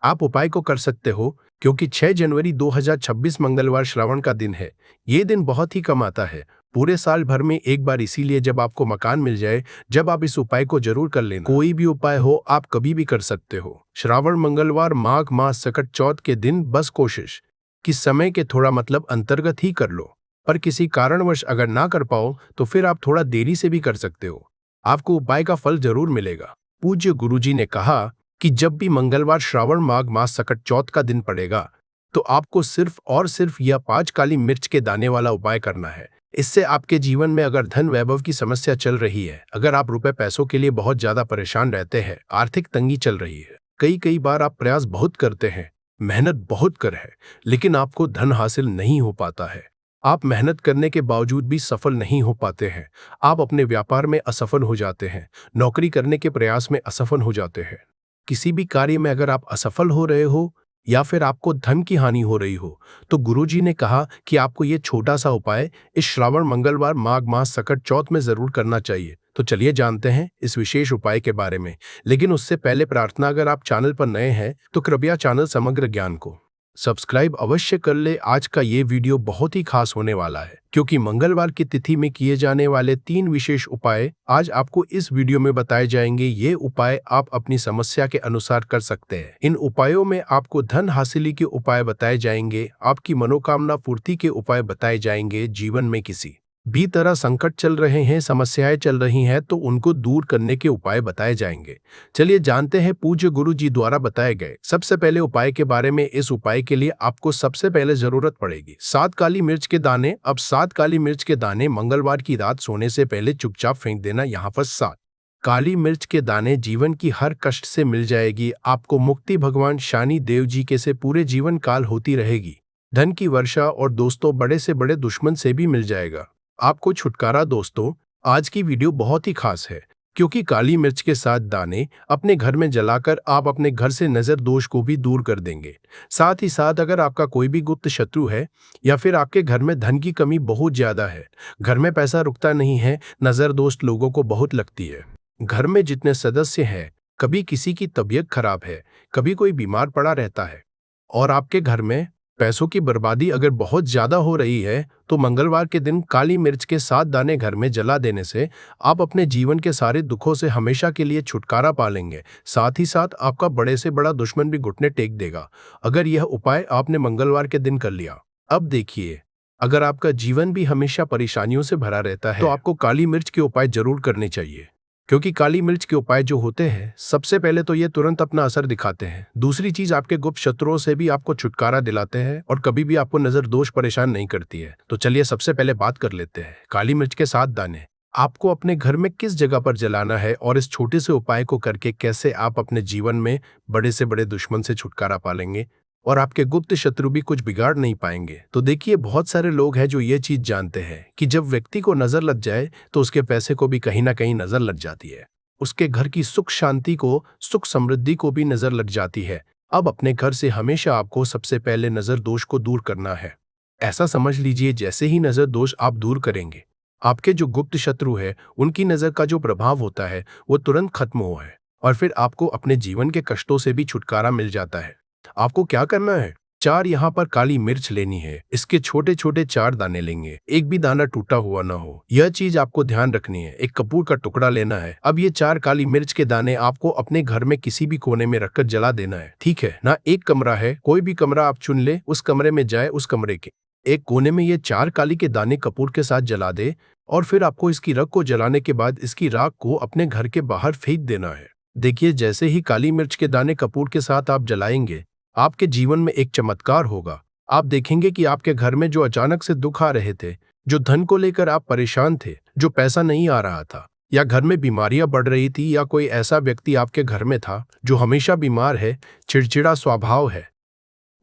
आप उपाय को कर सकते हो, क्योंकि 6 जनवरी 2026 मंगलवार श्रावण का दिन है। ये दिन बहुत ही कम आता है, पूरे साल भर में एक बार, इसीलिए जब आपको मकान मिल जाए, जब आप इस उपाय को जरूर कर लेना। कोई भी उपाय हो आप कभी भी कर सकते हो। श्रावण मंगलवार, माघ मास, सकट चौथ के दिन बस कोशिश कि समय के थोड़ा अंतर्गत ही कर लो। पर किसी कारणवश अगर ना कर पाओ तो फिर आप थोड़ा देरी से भी कर सकते हो, आपको उपाय का फल जरूर मिलेगा। पूज्य गुरुजी ने कहा कि जब भी मंगलवार, श्रावण, माघ मास, सकट चौथ का दिन पड़ेगा तो आपको सिर्फ और सिर्फ यह 5 काली मिर्च के दाने वाला उपाय करना है। इससे आपके जीवन में अगर धन वैभव की समस्या चल रही है, अगर आप रुपए पैसों के लिए बहुत ज्यादा परेशान रहते हैं, आर्थिक तंगी चल रही है, कई बार आप प्रयास बहुत करते हैं, मेहनत बहुत कर है, लेकिन आपको धन हासिल नहीं हो पाता है, आप मेहनत करने के बावजूद भी सफल नहीं हो पाते हैं, आप अपने व्यापार में असफल हो जाते हैं, नौकरी करने के प्रयास में असफल हो जाते हैं, किसी भी कार्य में अगर आप असफल हो रहे हो या फिर आपको धन की हानि हो रही हो, तो गुरुजी ने कहा कि आपको ये छोटा सा उपाय इस श्रावण मंगलवार, माघ मास, सकट चौथ में जरूर करना चाहिए। तो चलिए जानते हैं इस विशेष उपाय के बारे में। लेकिन उससे पहले प्रार्थना, अगर आप चैनल पर नए हैं तो कृपया चैनल समग्र ज्ञान को सब्सक्राइब अवश्य कर ले। आज का ये वीडियो बहुत ही खास होने वाला है, क्योंकि मंगलवार की तिथि में किए जाने वाले 3 विशेष उपाय आज आपको इस वीडियो में बताए जाएंगे। ये उपाय आप अपनी समस्या के अनुसार कर सकते हैं। इन उपायों में आपको धन हासिली के उपाय बताए जाएंगे, आपकी मनोकामना पूर्ति के उपाय बताए जाएंगे, जीवन में किसी भी तरह संकट चल रहे हैं, समस्याएं चल रही हैं तो उनको दूर करने के उपाय बताए जाएंगे। चलिए जानते हैं पूज्य गुरु जी द्वारा बताए गए सबसे पहले उपाय के बारे में। इस उपाय के लिए आपको सबसे पहले जरूरत पड़ेगी 7 काली मिर्च के दाने। अब 7 काली मिर्च के दाने मंगलवार की रात सोने से पहले चुपचाप फेंक देना। यहाँ पर 7 काली मिर्च के दाने जीवन की हर कष्ट से मिल जाएगी, आपको मुक्ति भगवान शनि देव जी के से पूरे जीवन काल होती रहेगी, धन की वर्षा और दोस्तों बड़े से बड़े दुश्मन से भी मिल जाएगा, आपको छुटकारा। दोस्तों आज की वीडियो बहुत ही खास है, क्योंकि काली मिर्च के 7 दाने अपने घर में जलाकर आप अपने घर से नजर दोष को भी दूर कर देंगे। साथ ही साथ अगर आपका कोई भी गुप्त शत्रु है या फिर आपके घर में धन की कमी बहुत ज्यादा है, घर में पैसा रुकता नहीं है, नजर दोस्त लोगों को बहुत लगती है, घर में जितने सदस्य हैं, कभी किसी की तबीयत खराब है, कभी कोई बीमार पड़ा रहता है और आपके घर में पैसों की बर्बादी अगर बहुत ज्यादा हो रही है, तो मंगलवार के दिन काली मिर्च के 7 दाने घर में जला देने से आप अपने जीवन के सारे दुखों से हमेशा के लिए छुटकारा पा लेंगे। साथ ही साथ आपका बड़े से बड़ा दुश्मन भी घुटने टेक देगा, अगर यह उपाय आपने मंगलवार के दिन कर लिया। अब देखिए, अगर आपका जीवन भी हमेशा परेशानियों से भरा रहता है तो आपको काली मिर्च के उपाय जरूर करने चाहिए, क्योंकि काली मिर्च के उपाय जो होते हैं, सबसे पहले तो ये तुरंत अपना असर दिखाते हैं, दूसरी चीज आपके गुप्त शत्रुओं से भी आपको छुटकारा दिलाते हैं और कभी भी आपको नजर दोष परेशान नहीं करती है। तो चलिए सबसे पहले बात कर लेते हैं काली मिर्च के 7 दाने आपको अपने घर में किस जगह पर जलाना है और इस छोटे से उपाय को करके कैसे आप अपने जीवन में बड़े से बड़े दुश्मन से छुटकारा पालेंगे और आपके गुप्त शत्रु भी कुछ बिगाड़ नहीं पाएंगे। तो देखिए, बहुत सारे लोग हैं जो ये चीज जानते हैं कि जब व्यक्ति को नजर लग जाए तो उसके पैसे को भी कहीं ना कहीं नजर लग जाती है, उसके घर की सुख शांति को, सुख समृद्धि को भी नजर लग जाती है। अब अपने घर से हमेशा आपको सबसे पहले नजर दोष को दूर करना है। ऐसा समझ लीजिए, जैसे ही नजर दोष आप दूर करेंगे, आपके जो गुप्त शत्रु है उनकी नजर का जो प्रभाव होता है वो तुरंत खत्म हो है और फिर आपको अपने जीवन के कष्टों से भी छुटकारा मिल जाता है। आपको क्या करना है, 4 यहाँ पर काली मिर्च लेनी है, इसके छोटे छोटे 4 दाने लेंगे, एक भी दाना टूटा हुआ ना हो, यह चीज आपको ध्यान रखनी है। एक कपूर का टुकड़ा लेना है। अब ये 4 काली मिर्च के दाने आपको अपने घर में किसी भी कोने में रखकर जला देना है, ठीक है ना। एक कमरा है, कोई भी कमरा आप चुन ले, उस कमरे में जाए, उस कमरे के एक कोने में ये 4 काली के दाने कपूर के साथ जला दे और फिर आपको इसकी राख को जलाने के बाद इसकी राख को अपने घर के बाहर फेंक देना है। देखिए, जैसे ही काली मिर्च के दाने कपूर के साथ आप जलाएंगे, आपके जीवन में एक चमत्कार होगा। आप देखेंगे कि आपके घर में जो अचानक से दुख आ रहे थे, जो धन को लेकर आप परेशान थे, जो पैसा नहीं आ रहा था, या घर में बीमारियां बढ़ रही थी, या कोई ऐसा व्यक्ति आपके घर में था जो हमेशा बीमार है, चिड़चिड़ा स्वभाव है,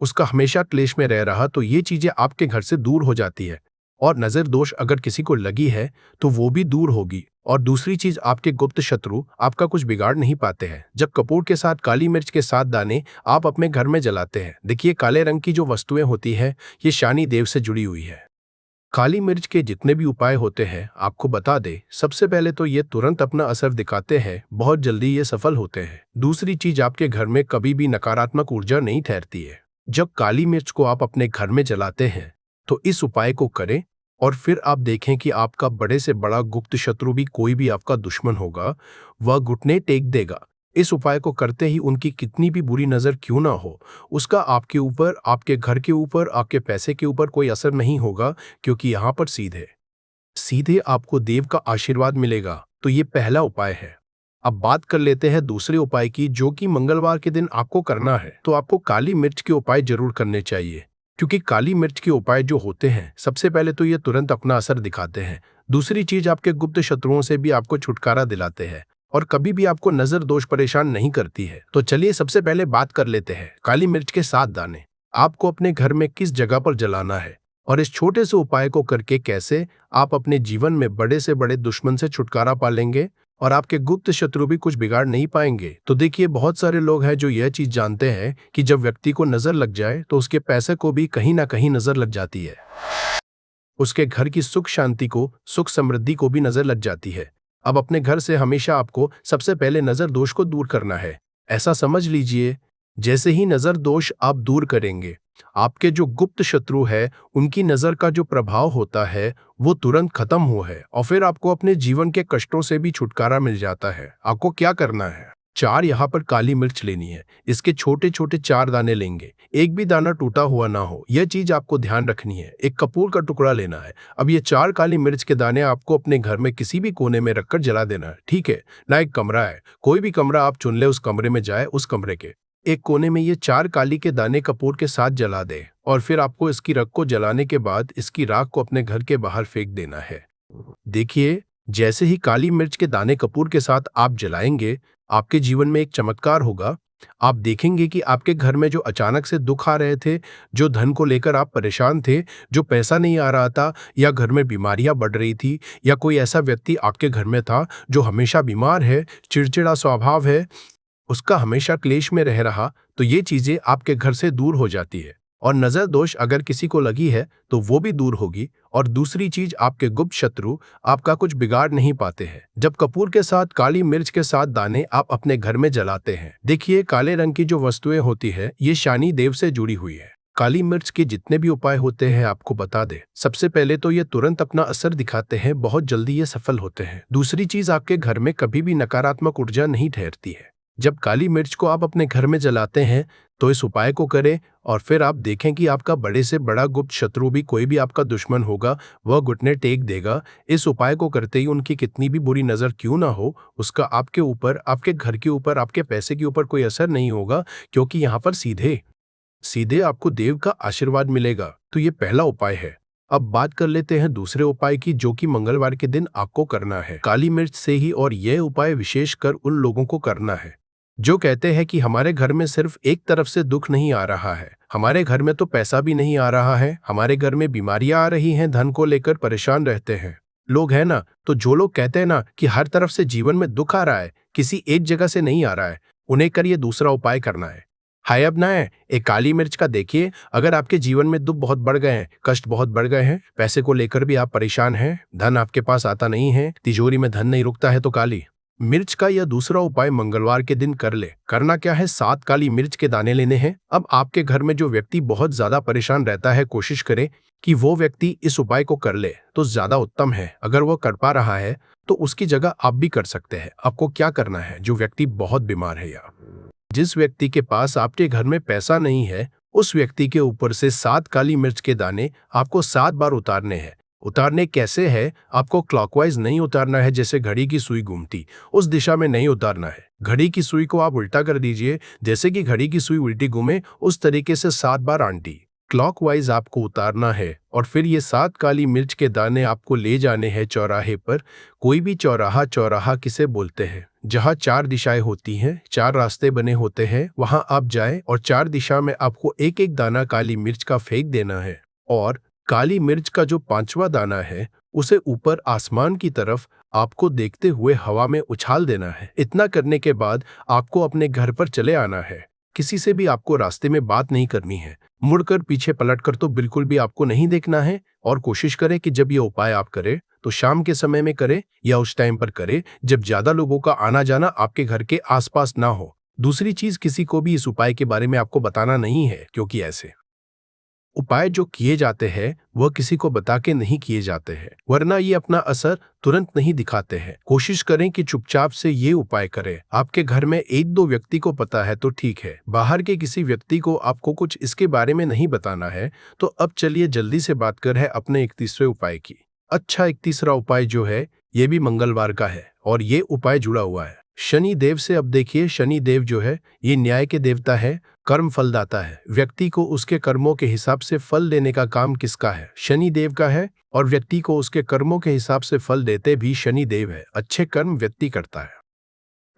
उसका हमेशा क्लेश में रह रहा, तो ये चीजें आपके घर से दूर हो जाती है और नजर दोष अगर किसी को लगी है तो वो भी दूर होगी। और दूसरी चीज, आपके गुप्त शत्रु आपका कुछ बिगाड़ नहीं पाते हैं जब कपूर के साथ काली मिर्च के 7 दाने आप अपने घर में जलाते हैं। देखिए, काले रंग की जो वस्तुएं होती है ये शनि देव से जुड़ी हुई है। काली मिर्च के जितने भी उपाय होते हैं आपको बता दे, सबसे पहले तो ये तुरंत अपना असर दिखाते हैं, बहुत जल्दी ये सफल होते हैं। दूसरी चीज, आपके घर में कभी भी नकारात्मक ऊर्जा नहीं ठहरती है। जब काली मिर्च को आप अपने घर में जलाते हैं तो इस उपाय को करें और फिर आप देखें कि आपका बड़े से बड़ा गुप्त शत्रु भी, कोई भी आपका दुश्मन होगा, वह घुटने टेक देगा। इस उपाय को करते ही उनकी कितनी भी बुरी नजर क्यों ना हो, उसका आपके ऊपर, आपके घर के ऊपर, आपके पैसे के ऊपर कोई असर नहीं होगा, क्योंकि यहाँ पर सीधे सीधे आपको देव का आशीर्वाद मिलेगा। तो ये पहला उपाय है। अब बात कर लेते हैं दूसरे उपाय की, जो कि मंगलवार के दिन आपको करना है। तो आपको काली मिर्च के उपाय जरूर करने चाहिए, क्योंकि काली मिर्च के उपाय जो होते हैं, सबसे पहले तो ये तुरंत अपना असर दिखाते हैं। दूसरी चीज, आपके गुप्त शत्रुओं से भी आपको छुटकारा दिलाते हैं और कभी भी आपको नजर दोष परेशान नहीं करती है। तो चलिए सबसे पहले बात कर लेते हैं काली मिर्च के 7 दाने आपको अपने घर में किस जगह पर जलाना है और इस छोटे से उपाय को करके कैसे आप अपने जीवन में बड़े से बड़े दुश्मन से छुटकारा पा लेंगे और आपके गुप्त शत्रु भी कुछ बिगाड़ नहीं पाएंगे। तो देखिए, बहुत सारे लोग हैं जो यह चीज जानते हैं कि जब व्यक्ति को नजर लग जाए तो उसके पैसे को भी कहीं ना कहीं नजर लग जाती है, उसके घर की सुख शांति को, सुख समृद्धि को भी नजर लग जाती है। अब अपने घर से हमेशा आपको सबसे पहले नजर दोष को दूर करना है। ऐसा समझ लीजिए, जैसे ही नजर दोष आप दूर करेंगे, आपके जो गुप्त शत्रु है उनकी नजर का जो प्रभाव होता है वो तुरंत खत्म हो है और फिर आपको अपने जीवन के कष्टों से भी छुटकारा मिल जाता है। आपको क्या करना है, 4 यहाँ पर काली मिर्च लेनी है। इसके छोटे छोटे 4 दाने लेंगे, एक भी दाना टूटा हुआ ना हो, यह चीज आपको ध्यान रखनी है। एक कपूर का टुकड़ा लेना है। अब ये 4 काली मिर्च के दाने आपको अपने घर में किसी भी कोने में रखकर जला देना है, ठीक है ना। एक कमरा है, कोई भी कमरा आप चुन ले, उस कमरे में जाए, उस कमरे के एक कोने में ये 4 काली के दाने कपूर के साथ जला दे और फिर आपको इसकी राख को जलाने के बाद इसकी राख को अपने घर के बाहर फेंक देना है। देखिए, जैसे ही काली मिर्च के दाने कपूर के साथ आप जलाएंगे, आपके जीवन में एक चमत्कार होगा। आप देखेंगे कि आपके घर में जो अचानक से दुख आ रहे थे, जो धन को लेकर आप परेशान थे, जो पैसा नहीं आ रहा था, या घर में बीमारियां बढ़ रही थी, या कोई ऐसा व्यक्ति आपके घर में था जो हमेशा बीमार है, चिड़चिड़ा स्वभाव है, उसका हमेशा क्लेश में रह रहा, तो ये चीजें आपके घर से दूर हो जाती है। और नजर दोष अगर किसी को लगी है तो वो भी दूर होगी। और दूसरी चीज, आपके गुप्त शत्रु आपका कुछ बिगाड़ नहीं पाते हैं जब कपूर के साथ काली मिर्च के साथ दाने आप अपने घर में जलाते हैं। देखिए, काले रंग की जो वस्तुएं होती है ये शनि देव से जुड़ी हुई है। काली मिर्च के जितने भी उपाय होते हैं आपको बता दे, सबसे पहले तो ये तुरंत अपना असर दिखाते हैं, बहुत जल्दी ये सफल होते हैं। दूसरी चीज, आपके घर में कभी भी नकारात्मक ऊर्जा नहीं ठहरती है। जब काली मिर्च को आप अपने घर में जलाते हैं तो इस उपाय को करें और फिर आप देखें कि आपका बड़े से बड़ा गुप्त शत्रु भी, कोई भी आपका दुश्मन होगा, वह घुटने टेक देगा। इस उपाय को करते ही उनकी कितनी भी बुरी नजर क्यों ना हो, उसका आपके ऊपर, आपके घर के ऊपर, आपके पैसे के ऊपर कोई असर नहीं होगा, क्योंकि यहाँ पर सीधे सीधे आपको देव का आशीर्वाद मिलेगा। तो ये पहला उपाय है। अब बात कर लेते हैं दूसरे उपाय की, जो कि मंगलवार के दिन आपको करना है काली मिर्च से ही। और यह उपाय विशेषकर उन लोगों को करना है जो कहते हैं कि हमारे घर में सिर्फ एक तरफ से दुख नहीं आ रहा है, हमारे घर में तो पैसा भी नहीं आ रहा है, हमारे घर में बीमारियां आ रही हैं, धन को लेकर परेशान रहते हैं लोग, है ना। तो जो लोग कहते हैं ना कि हर तरफ से जीवन में दुख आ रहा है, किसी एक जगह से नहीं आ रहा है, उन्हें कर ये दूसरा उपाय करना है। हाय, अब ना है एक काली मिर्च का। देखिए, अगर आपके जीवन में दुख बहुत बढ़ गए हैं, कष्ट बहुत बढ़ गए हैं, पैसे को लेकर भी आप परेशान हैं, धन आपके पास आता नहीं है, तिजोरी में धन नहीं रुकता है, तो काली मिर्च का यह दूसरा उपाय मंगलवार के दिन कर ले। करना क्या है, 7 काली मिर्च के दाने लेने हैं। अब आपके घर में जो व्यक्ति बहुत ज्यादा परेशान रहता है, कोशिश करे कि वो व्यक्ति इस उपाय को कर ले तो ज्यादा उत्तम है। अगर वो कर पा रहा है तो उसकी जगह आप भी कर सकते हैं। आपको क्या करना है, जो व्यक्ति बहुत बीमार है या जिस व्यक्ति के पास आपके घर में पैसा नहीं है, उस व्यक्ति के ऊपर से 7 काली मिर्च के दाने आपको 7 बार उतारने हैं। उतारने कैसे है, आपको क्लॉकवाइज नहीं उतारना है, जैसे घड़ी की सुई घूमती उस दिशा में नहीं उतारना है। घड़ी की सुई को आप उल्टा कर दीजिए, जैसे कि घड़ी की सुई उल्टी घूमे उस तरीके से 7 बार आंटी क्लॉकवाइज आपको उतारना है। और फिर ये 7 काली मिर्च के दाने आपको ले जाने हैं चौराहे पर। कोई भी चौराहा, चौराहा किसे बोलते हैं, जहाँ 4 दिशाएं होती हैं, 4 रास्ते बने होते हैं, वहां आप जाएं और 4 दिशा में आपको एक एक दाना काली मिर्च का फेंक देना है। और काली मिर्च का जो 5वां दाना है उसे ऊपर आसमान की तरफ आपको देखते हुए हवा में उछाल देना है। इतना करने के बाद आपको अपने घर पर चले आना है। किसी से भी आपको रास्ते में बात नहीं करनी है। मुड़कर पीछे पलटकर तो बिल्कुल भी आपको नहीं देखना है। और कोशिश करें कि जब ये उपाय आप करें तो शाम के समय में करें या उस टाइम पर करें जब ज्यादा लोगों का आना जाना आपके घर के आसपास ना हो। दूसरी चीज, किसी को भी इस उपाय के बारे में आपको बताना नहीं है, क्योंकि ऐसे उपाय जो किए जाते हैं वह किसी को बता के नहीं किए जाते हैं, वरना ये अपना असर तुरंत नहीं दिखाते हैं। कोशिश करें कि चुपचाप से ये उपाय करें। आपके घर में एक दो व्यक्ति को पता है तो ठीक है, बाहर के किसी व्यक्ति को आपको कुछ इसके बारे में नहीं बताना है। तो अब चलिए जल्दी से बात कर है अपने एक तीसरे उपाय की। अच्छा, एक तीसरा उपाय जो है ये भी मंगलवार का है और ये उपाय जुड़ा हुआ है शनि देव से। अब देखिए, शनि देव जो है ये न्याय के देवता है, कर्म फलदाता है। व्यक्ति को उसके कर्मों के हिसाब से फल देने का काम किसका है? शनि देव का है। और व्यक्ति को उसके कर्मों के हिसाब से फल देते भी शनि देव है। अच्छे कर्म व्यक्ति करता है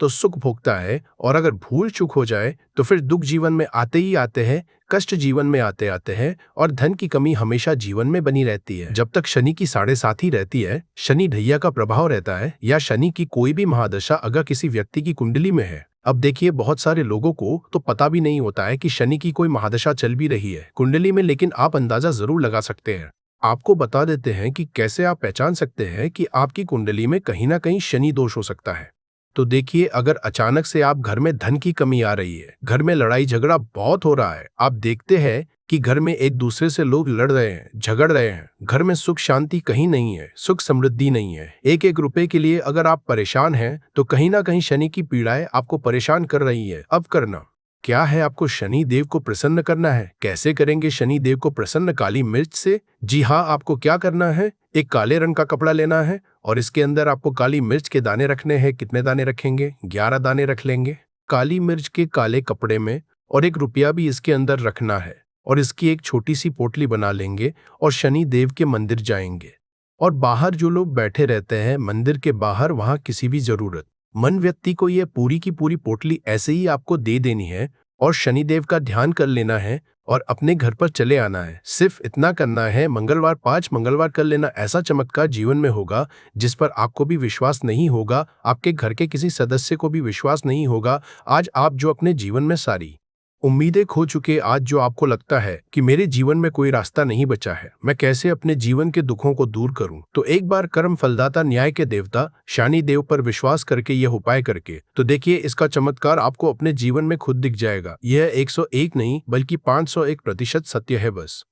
तो सुख भोगता है, और अगर भूल चूक हो जाए तो फिर दुख जीवन में आते ही आते हैं, कष्ट जीवन में आते आते हैं, और धन की कमी हमेशा जीवन में बनी रहती है। जब तक शनि की 7.5 ही रहती है, शनि ढैया का प्रभाव रहता है, या शनि की कोई भी महादशा अगर किसी व्यक्ति की कुंडली में है। अब देखिए, बहुत सारे लोगों को तो पता भी नहीं होता है कि शनि की कोई महादशा चल भी रही है कुंडली में, लेकिन आप अंदाजा जरूर लगा सकते हैं। आपको बता देते हैं कि कैसे आप पहचान सकते हैं कि आपकी कुंडली में कहीं ना कहीं शनि दोष हो सकता है। तो देखिए, अगर अचानक से आप घर में धन की कमी आ रही है, घर में लड़ाई झगड़ा बहुत हो रहा है, आप देखते हैं कि घर में एक दूसरे से लोग लड़ रहे हैं, झगड़ रहे हैं, घर में सुख शांति कहीं नहीं है, सुख समृद्धि नहीं है, एक एक रुपए के लिए अगर आप परेशान हैं तो कहीं ना कहीं शनि की पीड़ाएं आपको परेशान कर रही है। अब करना क्या है? आपको शनि देव को प्रसन्न करना है। कैसे करेंगे शनि देव को प्रसन्न? काली मिर्च से। जी हाँ, आपको क्या करना है, एक काले रंग का कपड़ा लेना है और इसके अंदर आपको काली मिर्च के दाने रखने हैं। कितने दाने रखेंगे? 11 दाने रख लेंगे काली मिर्च के काले कपड़े में, और 1 रुपया भी इसके अंदर रखना है। और इसकी एक छोटी सी पोटली बना लेंगे और शनि देव के मंदिर जाएंगे। और बाहर जो लोग बैठे रहते हैं मंदिर के बाहर, वहां किसी भी जरूरत मन व्यक्ति को ये पूरी की पूरी पोटली ऐसे ही आपको दे देनी है और शनिदेव का ध्यान कर लेना है और अपने घर पर चले आना है। सिर्फ इतना करना है, मंगलवार 5 मंगलवार कर लेना। ऐसा चमत्कार जीवन में होगा जिस पर आपको भी विश्वास नहीं होगा, आपके घर के किसी सदस्य को भी विश्वास नहीं होगा। आज आप जो अपने जीवन में सारी उम्मीदें खो चुके, आज जो आपको लगता है कि मेरे जीवन में कोई रास्ता नहीं बचा है, मैं कैसे अपने जीवन के दुखों को दूर करूं, तो एक बार कर्म फलदाता न्याय के देवता शनि देव पर विश्वास करके यह उपाय करके तो देखिए, इसका चमत्कार आपको अपने जीवन में खुद दिख जाएगा। यह 101 नहीं बल्कि 501% सत्य है। बस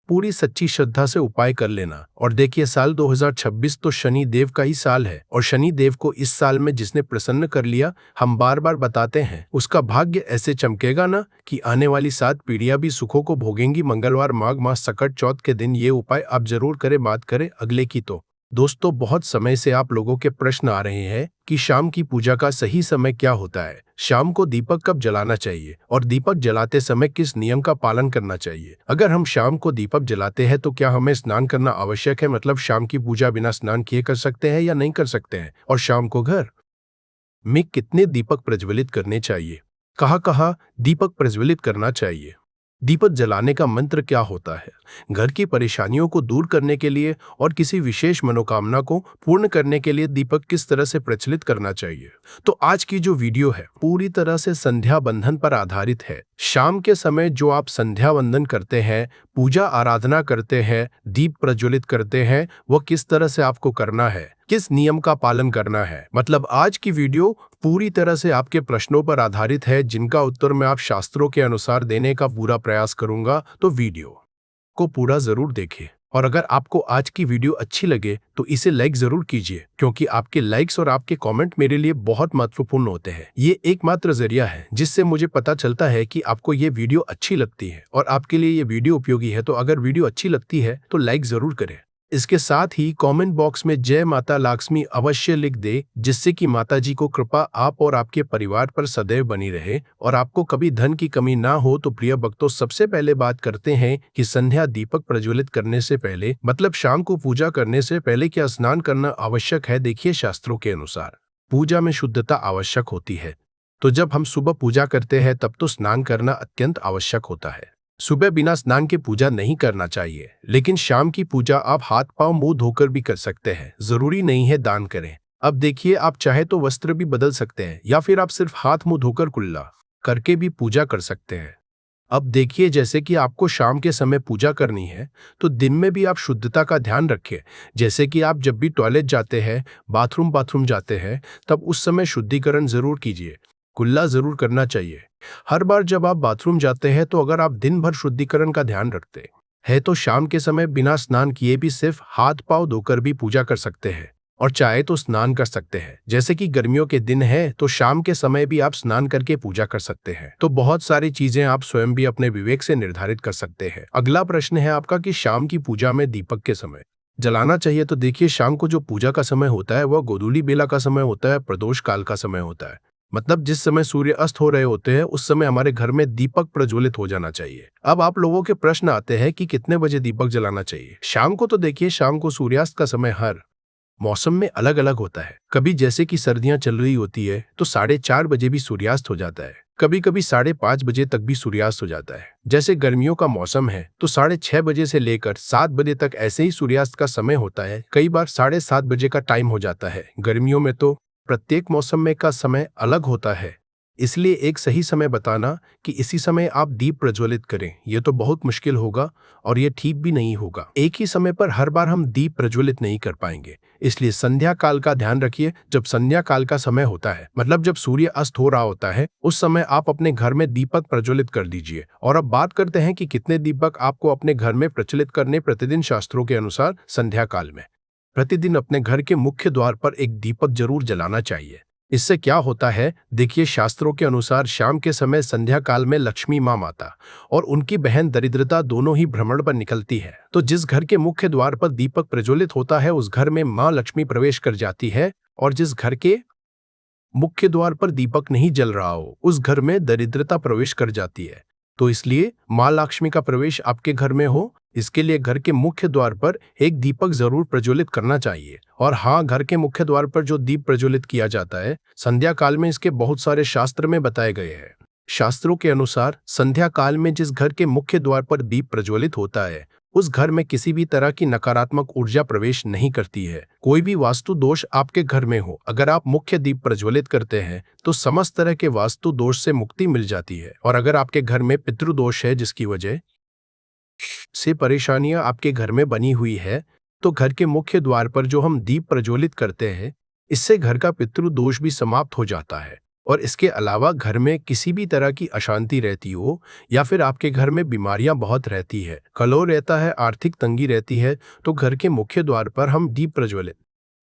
पूरी सच्ची श्रद्धा से उपाय कर लेना। और देखिए, साल 2026 तो शनि देव का ही साल है, और शनि देव को इस साल में जिसने प्रसन्न कर लिया, हम बार बार बताते हैं, उसका भाग्य ऐसे चमकेगा ना कि आने वाली 7 पीढ़ियां भी सुखों को भोगेंगी। मंगलवार माघ मास सकट चौथ के दिन ये उपाय आप जरूर करें। बात करें अगले की तो दोस्तों, बहुत समय से आप लोगों के प्रश्न आ रहे हैं कि शाम की पूजा का सही समय क्या होता है, शाम को दीपक कब जलाना चाहिए और दीपक जलाते समय किस नियम का पालन करना चाहिए। अगर हम शाम को दीपक जलाते हैं तो क्या हमें स्नान करना आवश्यक है? मतलब शाम की पूजा बिना स्नान किए कर सकते हैं या नहीं कर सकते हैं? और शाम को घर में कितने दीपक प्रज्वलित करने चाहिए, कहाँ कहाँ दीपक प्रज्वलित करना चाहिए, दीपक जलाने का मंत्र क्या होता है, घर की परेशानियों को दूर करने के लिए और किसी विशेष मनोकामना को पूर्ण करने के लिए दीपक किस तरह से प्रचलित करना चाहिए। तो आज की जो वीडियो है पूरी तरह से संध्या बंधन पर आधारित है। शाम के समय जो आप संध्या वंदन करते हैं, पूजा आराधना करते हैं, दीप प्रज्वलित करते हैं, वह किस तरह से आपको करना है, किस नियम का पालन करना है। मतलब आज की वीडियो पूरी तरह से आपके प्रश्नों पर आधारित है, जिनका उत्तर मैं आप शास्त्रों के अनुसार देने का पूरा प्रयास करूंगा। तो वीडियो को पूरा जरूर देखें, और अगर आपको आज की वीडियो अच्छी लगे तो इसे लाइक जरूर कीजिए, क्योंकि आपके लाइक्स और आपके कमेंट मेरे लिए बहुत महत्वपूर्ण होते हैं। ये एकमात्र जरिया है जिससे मुझे पता चलता है कि आपको ये वीडियो अच्छी लगती है और आपके लिए ये वीडियो उपयोगी है। तो अगर वीडियो अच्छी लगती है तो लाइक जरूर करें। इसके साथ ही कमेंट बॉक्स में जय माता लक्ष्मी अवश्य लिख दे, जिससे कि माता जी को कृपा आप और आपके परिवार पर सदैव बनी रहे और आपको कभी धन की कमी ना हो। तो प्रिय भक्तों, सबसे पहले बात करते हैं कि संध्या दीपक प्रज्वलित करने से पहले, मतलब शाम को पूजा करने से पहले क्या स्नान करना आवश्यक है। देखिए, शास्त्रों के अनुसार पूजा में शुद्धता आवश्यक होती है, तो जब हम सुबह पूजा करते हैं तब तो स्नान करना अत्यंत आवश्यक होता है। सुबह बिना स्नान के पूजा नहीं करना चाहिए, लेकिन शाम की पूजा आप हाथ पांव मुंह धोकर भी कर सकते हैं। जरूरी नहीं है दान करें। अब देखिए, आप चाहे तो वस्त्र भी बदल सकते हैं या फिर आप सिर्फ हाथ मुंह धोकर कुल्ला करके भी पूजा कर सकते हैं। अब देखिए, जैसे कि आपको शाम के समय पूजा करनी है, तो दिन में भी आप शुद्धता का ध्यान रखें। जैसे कि आप जब भी टॉयलेट जाते हैं, बाथरूम जाते हैं, तब उस समय शुद्धिकरण जरूर कीजिए। कुल्ला जरूर करना चाहिए। हर बार जब आप बाथरूम जाते हैं, तो अगर आप दिन भर शुद्धिकरण का ध्यान रखते हैं, तो शाम के समय बिना स्नान किए भी सिर्फ हाथ पांव धोकर भी पूजा कर सकते हैं। और चाहे तो स्नान कर सकते हैं। जैसे कि गर्मियों के दिन है, तो शाम के समय भी आप स्नान करके पूजा कर सकते हैं। तो बहुत सारी चीजें आप स्वयं भी अपने विवेक से निर्धारित कर सकते हैं। अगला प्रश्न है आपका कि शाम की पूजा में दीपक के समय जलाना चाहिए। तो देखिए, शाम को जो पूजा का समय होता है वह गोधूली बेला का समय होता है, प्रदोष काल का समय होता है। मतलब जिस समय सूर्य अस्त हो रहे होते हैं, उस समय हमारे घर में दीपक प्रज्वलित हो जाना चाहिए। अब आप लोगों के प्रश्न आते हैं कि कितने बजे दीपक जलाना चाहिए शाम को। तो देखिए, शाम को सूर्यास्त का समय हर मौसम में अलग अलग होता है। कभी जैसे कि सर्दियां चल रही होती है तो 4:30 बजे भी सूर्यास्त हो जाता है। कभी कभी 5:30 बजे तक भी सूर्यास्त हो जाता है। जैसे गर्मियों का मौसम है तो 6:30 बजे से लेकर 7 बजे तक ऐसे ही सूर्यास्त का समय होता है। कई बार 7:30 बजे का टाइम हो जाता है। गर्मियों में तो प्रत्येक मौसम में का समय अलग होता है, इसलिए एक सही समय बताना कि इसी समय आप दीप प्रज्वलित करें, यह तो बहुत मुश्किल होगा और यह ठीक भी नहीं होगा। एक ही समय पर हर बार हम दीप प्रज्वलित नहीं कर पाएंगे, इसलिए संध्या काल का ध्यान रखिए। जब संध्या काल का समय होता है, मतलब जब सूर्य अस्त हो रहा होता है, उस समय आप अपने घर में दीपक प्रज्वलित कर दीजिए। और अब बात करते हैं कि कितने दीपक आपको अपने घर में प्रचलित करने प्रतिदिन। शास्त्रों के अनुसार संध्या काल में प्रतिदिन अपने घर के मुख्य द्वार पर एक दीपक जरूर जलाना चाहिए। इससे क्या होता है, देखिए, शास्त्रों के अनुसार शाम के समय संध्या काल में लक्ष्मी माता और उनकी बहन दरिद्रता दोनों ही भ्रमण पर निकलती है। तो जिस घर के मुख्य द्वार पर दीपक प्रज्वलित होता है, उस घर में मां लक्ष्मी प्रवेश कर जाती है। और जिस घर के मुख्य द्वार पर दीपक नहीं जल रहा हो, उस घर में दरिद्रता प्रवेश कर जाती है। तो इसलिए मां लक्ष्मी का प्रवेश आपके घर में हो, इसके लिए घर के मुख्य द्वार पर एक दीपक जरूर प्रज्वलित करना चाहिए। और हाँ, घर के मुख्य द्वार पर जो दीप प्रज्वलित किया जाता है संध्या काल में, इसके बहुत सारे शास्त्र में बताए गए हैं। शास्त्रों के अनुसार संध्या काल में जिस घर के मुख्य द्वार पर दीप प्रज्वलित होता है, उस घर में किसी भी तरह की नकारात्मक ऊर्जा प्रवेश नहीं करती है। कोई भी वास्तु दोष आपके घर में हो, अगर आप मुख्य दीप प्रज्वलित करते हैं तो समस्त तरह के वास्तु दोष से मुक्ति मिल जाती है। और अगर आपके घर में पितृदोष है, जिसकी वजह से परेशानियां आपके घर में बनी हुई है, तो घर के मुख्य द्वार पर जो हम दीप प्रज्वलित करते हैं, इससे घर का पितृदोष भी समाप्त हो जाता है। और इसके अलावा घर में किसी भी तरह की अशांति रहती हो या फिर आपके घर में बीमारियां बहुत रहती है, कलह रहता है, आर्थिक तंगी रहती है, तो घर के मुख्य द्वार पर हम दीप प्रज्वलित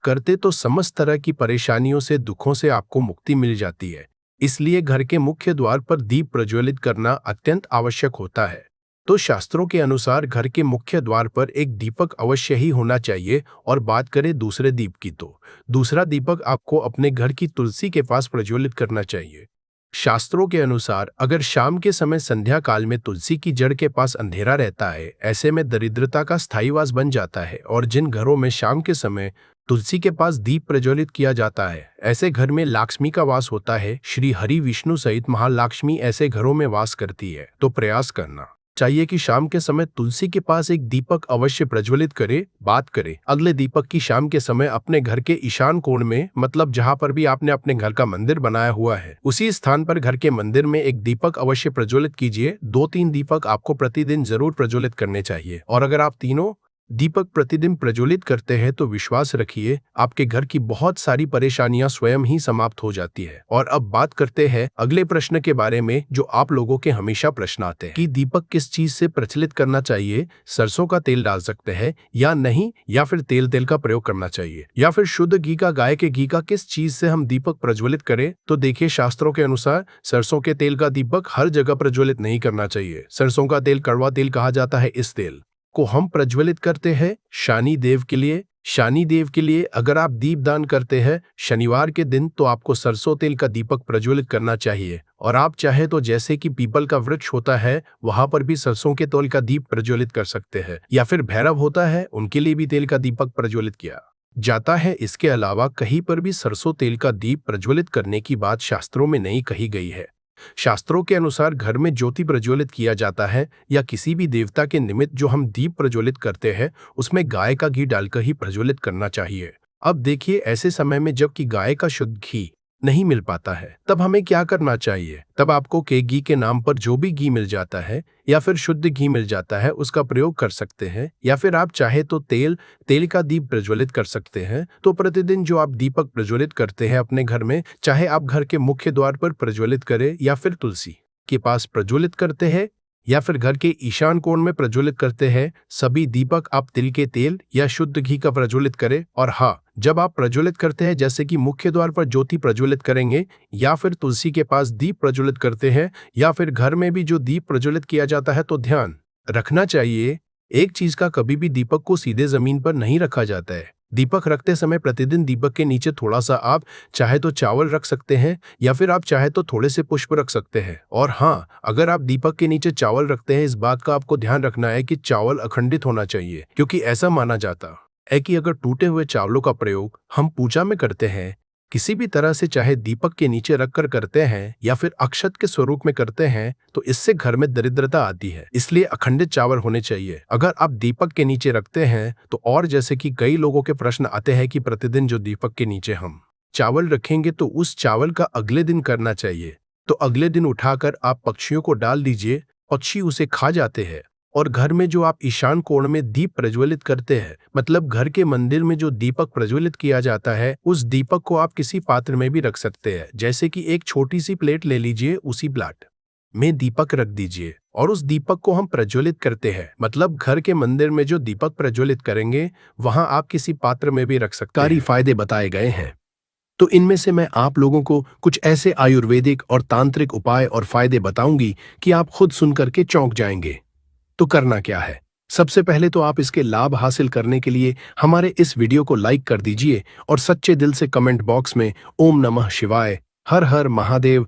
करते तो समस्त तरह की परेशानियों से, दुखों से आपको मुक्ति मिल जाती है। इसलिए घर के मुख्य द्वार पर दीप प्रज्वलित करना अत्यंत आवश्यक होता है। तो शास्त्रों के अनुसार घर के मुख्य द्वार पर एक दीपक अवश्य ही होना चाहिए। और बात करें दूसरे दीप की, तो दूसरा दीपक आपको अपने घर की तुलसी के पास प्रज्वलित करना चाहिए। शास्त्रों के अनुसार अगर शाम के समय संध्या काल में तुलसी की जड़ के पास अंधेरा रहता है, ऐसे में दरिद्रता का स्थायीवास बन जाता है। और जिन घरों में शाम के समय तुलसी के पास दीप प्रज्वलित किया जाता है, ऐसे घर में लक्ष्मी का वास होता है। श्री हरि विष्णु सहित महालक्ष्मी ऐसे घरों में वास करती है। तो प्रयास करना चाहिए कि शाम के समय तुलसी के पास एक दीपक अवश्य प्रज्वलित करे। बात करें अगले दीपक की, शाम के समय अपने घर के ईशान कोण में, मतलब जहां पर भी आपने अपने घर का मंदिर बनाया हुआ है, उसी स्थान पर घर के मंदिर में एक दीपक अवश्य प्रज्वलित कीजिए। 2-3 दीपक आपको प्रतिदिन जरूर प्रज्वलित करने चाहिए। और अगर आप तीनों दीपक प्रतिदिन प्रज्वलित करते हैं तो विश्वास रखिए, आपके घर की बहुत सारी परेशानियां स्वयं ही समाप्त हो जाती है। और अब बात करते हैं अगले प्रश्न के बारे में, जो आप लोगों के हमेशा प्रश्न आते हैं कि दीपक किस चीज से प्रज्वलित करना चाहिए। सरसों का तेल डाल सकते हैं या नहीं, या फिर तेल का प्रयोग करना चाहिए, या फिर शुद्ध घी का, गाय के घी का, किस चीज से हम दीपक प्रज्वलित करें। तो देखिए, शास्त्रों के अनुसार सरसों के तेल का दीपक हर जगह प्रज्वलित नहीं करना चाहिए। सरसों का तेल कड़वा तेल कहा जाता है। इस तेल को हम प्रज्वलित करते हैं शनि देव के लिए। शनि देव के लिए अगर आप दीप दान करते हैं शनिवार के दिन, तो आपको सरसों तेल का दीपक प्रज्वलित करना चाहिए। और आप चाहे तो जैसे कि पीपल का वृक्ष होता है, वहां पर भी सरसों के तेल का दीप प्रज्वलित कर सकते हैं। या फिर भैरव होता है, उनके लिए भी तेल का दीपक प्रज्वलित किया जाता है। इसके अलावा कहीं पर भी सरसों तेल का दीप प्रज्वलित करने की बात शास्त्रों में नहीं कही गई है। शास्त्रों के अनुसार घर में ज्योति प्रज्वलित किया जाता है या किसी भी देवता के निमित्त जो हम दीप प्रज्वलित करते हैं उसमें गाय का घी डालकर ही प्रज्वलित करना चाहिए। अब देखिए, ऐसे समय में जबकि गाय का शुद्ध घी नहीं मिल पाता है तब हमें क्या करना चाहिए। तब आपको के घी के नाम पर जो भी घी मिल जाता है या फिर शुद्ध घी मिल जाता है उसका प्रयोग कर सकते हैं, या फिर आप चाहे तो तेल का दीप प्रज्वलित कर सकते हैं। तो प्रतिदिन जो आप दीपक प्रज्वलित करते हैं अपने घर में, चाहे आप घर के मुख्य द्वार पर प्रज्वलित करें या फिर तुलसी के पास प्रज्वलित करते हैं या फिर घर के ईशान कोण में प्रज्वलित करते हैं, सभी दीपक आप तिल के तेल या शुद्ध घी का प्रज्वलित करें। और हाँ, जब आप प्रज्वलित करते हैं जैसे कि मुख्य द्वार पर ज्योति प्रज्वलित करेंगे या फिर तुलसी के पास दीप प्रज्वलित करते हैं या फिर घर में भी जो दीप प्रज्वलित किया जाता है, तो ध्यान रखना चाहिए एक चीज का, कभी भी दीपक को सीधे जमीन पर नहीं रखा जाता है। दीपक रखते समय प्रतिदिन दीपक के नीचे थोड़ा सा आप चाहे तो चावल रख सकते हैं या फिर आप चाहे तो थोड़े से पुष्प रख सकते हैं। और हाँ, अगर आप दीपक के नीचे चावल रखते हैं, इस बात का आपको ध्यान रखना है कि चावल अखंडित होना चाहिए, क्योंकि ऐसा माना जाता है कि अगर टूटे हुए चावलों का प्रयोग हम पूजा में करते हैं किसी भी तरह से, चाहे दीपक के नीचे रखकर करते हैं या फिर अक्षत के स्वरूप में करते हैं, तो इससे घर में दरिद्रता आती है। इसलिए अखंडित चावल होने चाहिए अगर आप दीपक के नीचे रखते हैं तो। और जैसे कि कई लोगों के प्रश्न आते हैं कि प्रतिदिन जो दीपक के नीचे हम चावल रखेंगे तो उस चावल का अगले दिन करना चाहिए। तो अगले दिन उठाकर आप पक्षियों को डाल दीजिए, पक्षी उसे खा जाते हैं। और घर में जो आप ईशान कोण में दीप प्रज्वलित करते हैं, मतलब घर के मंदिर में जो दीपक प्रज्वलित किया जाता है, उस दीपक को आप किसी पात्र में भी रख सकते हैं। जैसे कि एक छोटी सी प्लेट ले लीजिए, उसी प्लेट में दीपक रख दीजिए और उस दीपक को हम प्रज्वलित करते हैं। मतलब घर के मंदिर में जो दीपक प्रज्वलित करेंगे वहां आप किसी पात्र में भी रख सकते हैं। फायदे बताए गए हैं, तो इनमें से मैं आप लोगों को कुछ ऐसे आयुर्वेदिक और तांत्रिक उपाय और फायदे बताऊंगी कि आप खुद सुनकर के चौंक जाएंगे। तो करना क्या है? सबसे पहले तो आप इसके लाभ हासिल करने के लिए हमारे इस वीडियो को लाइक कर दीजिए और सच्चे दिल से कमेंट बॉक्स में ओम नमः शिवाय, हर हर महादेव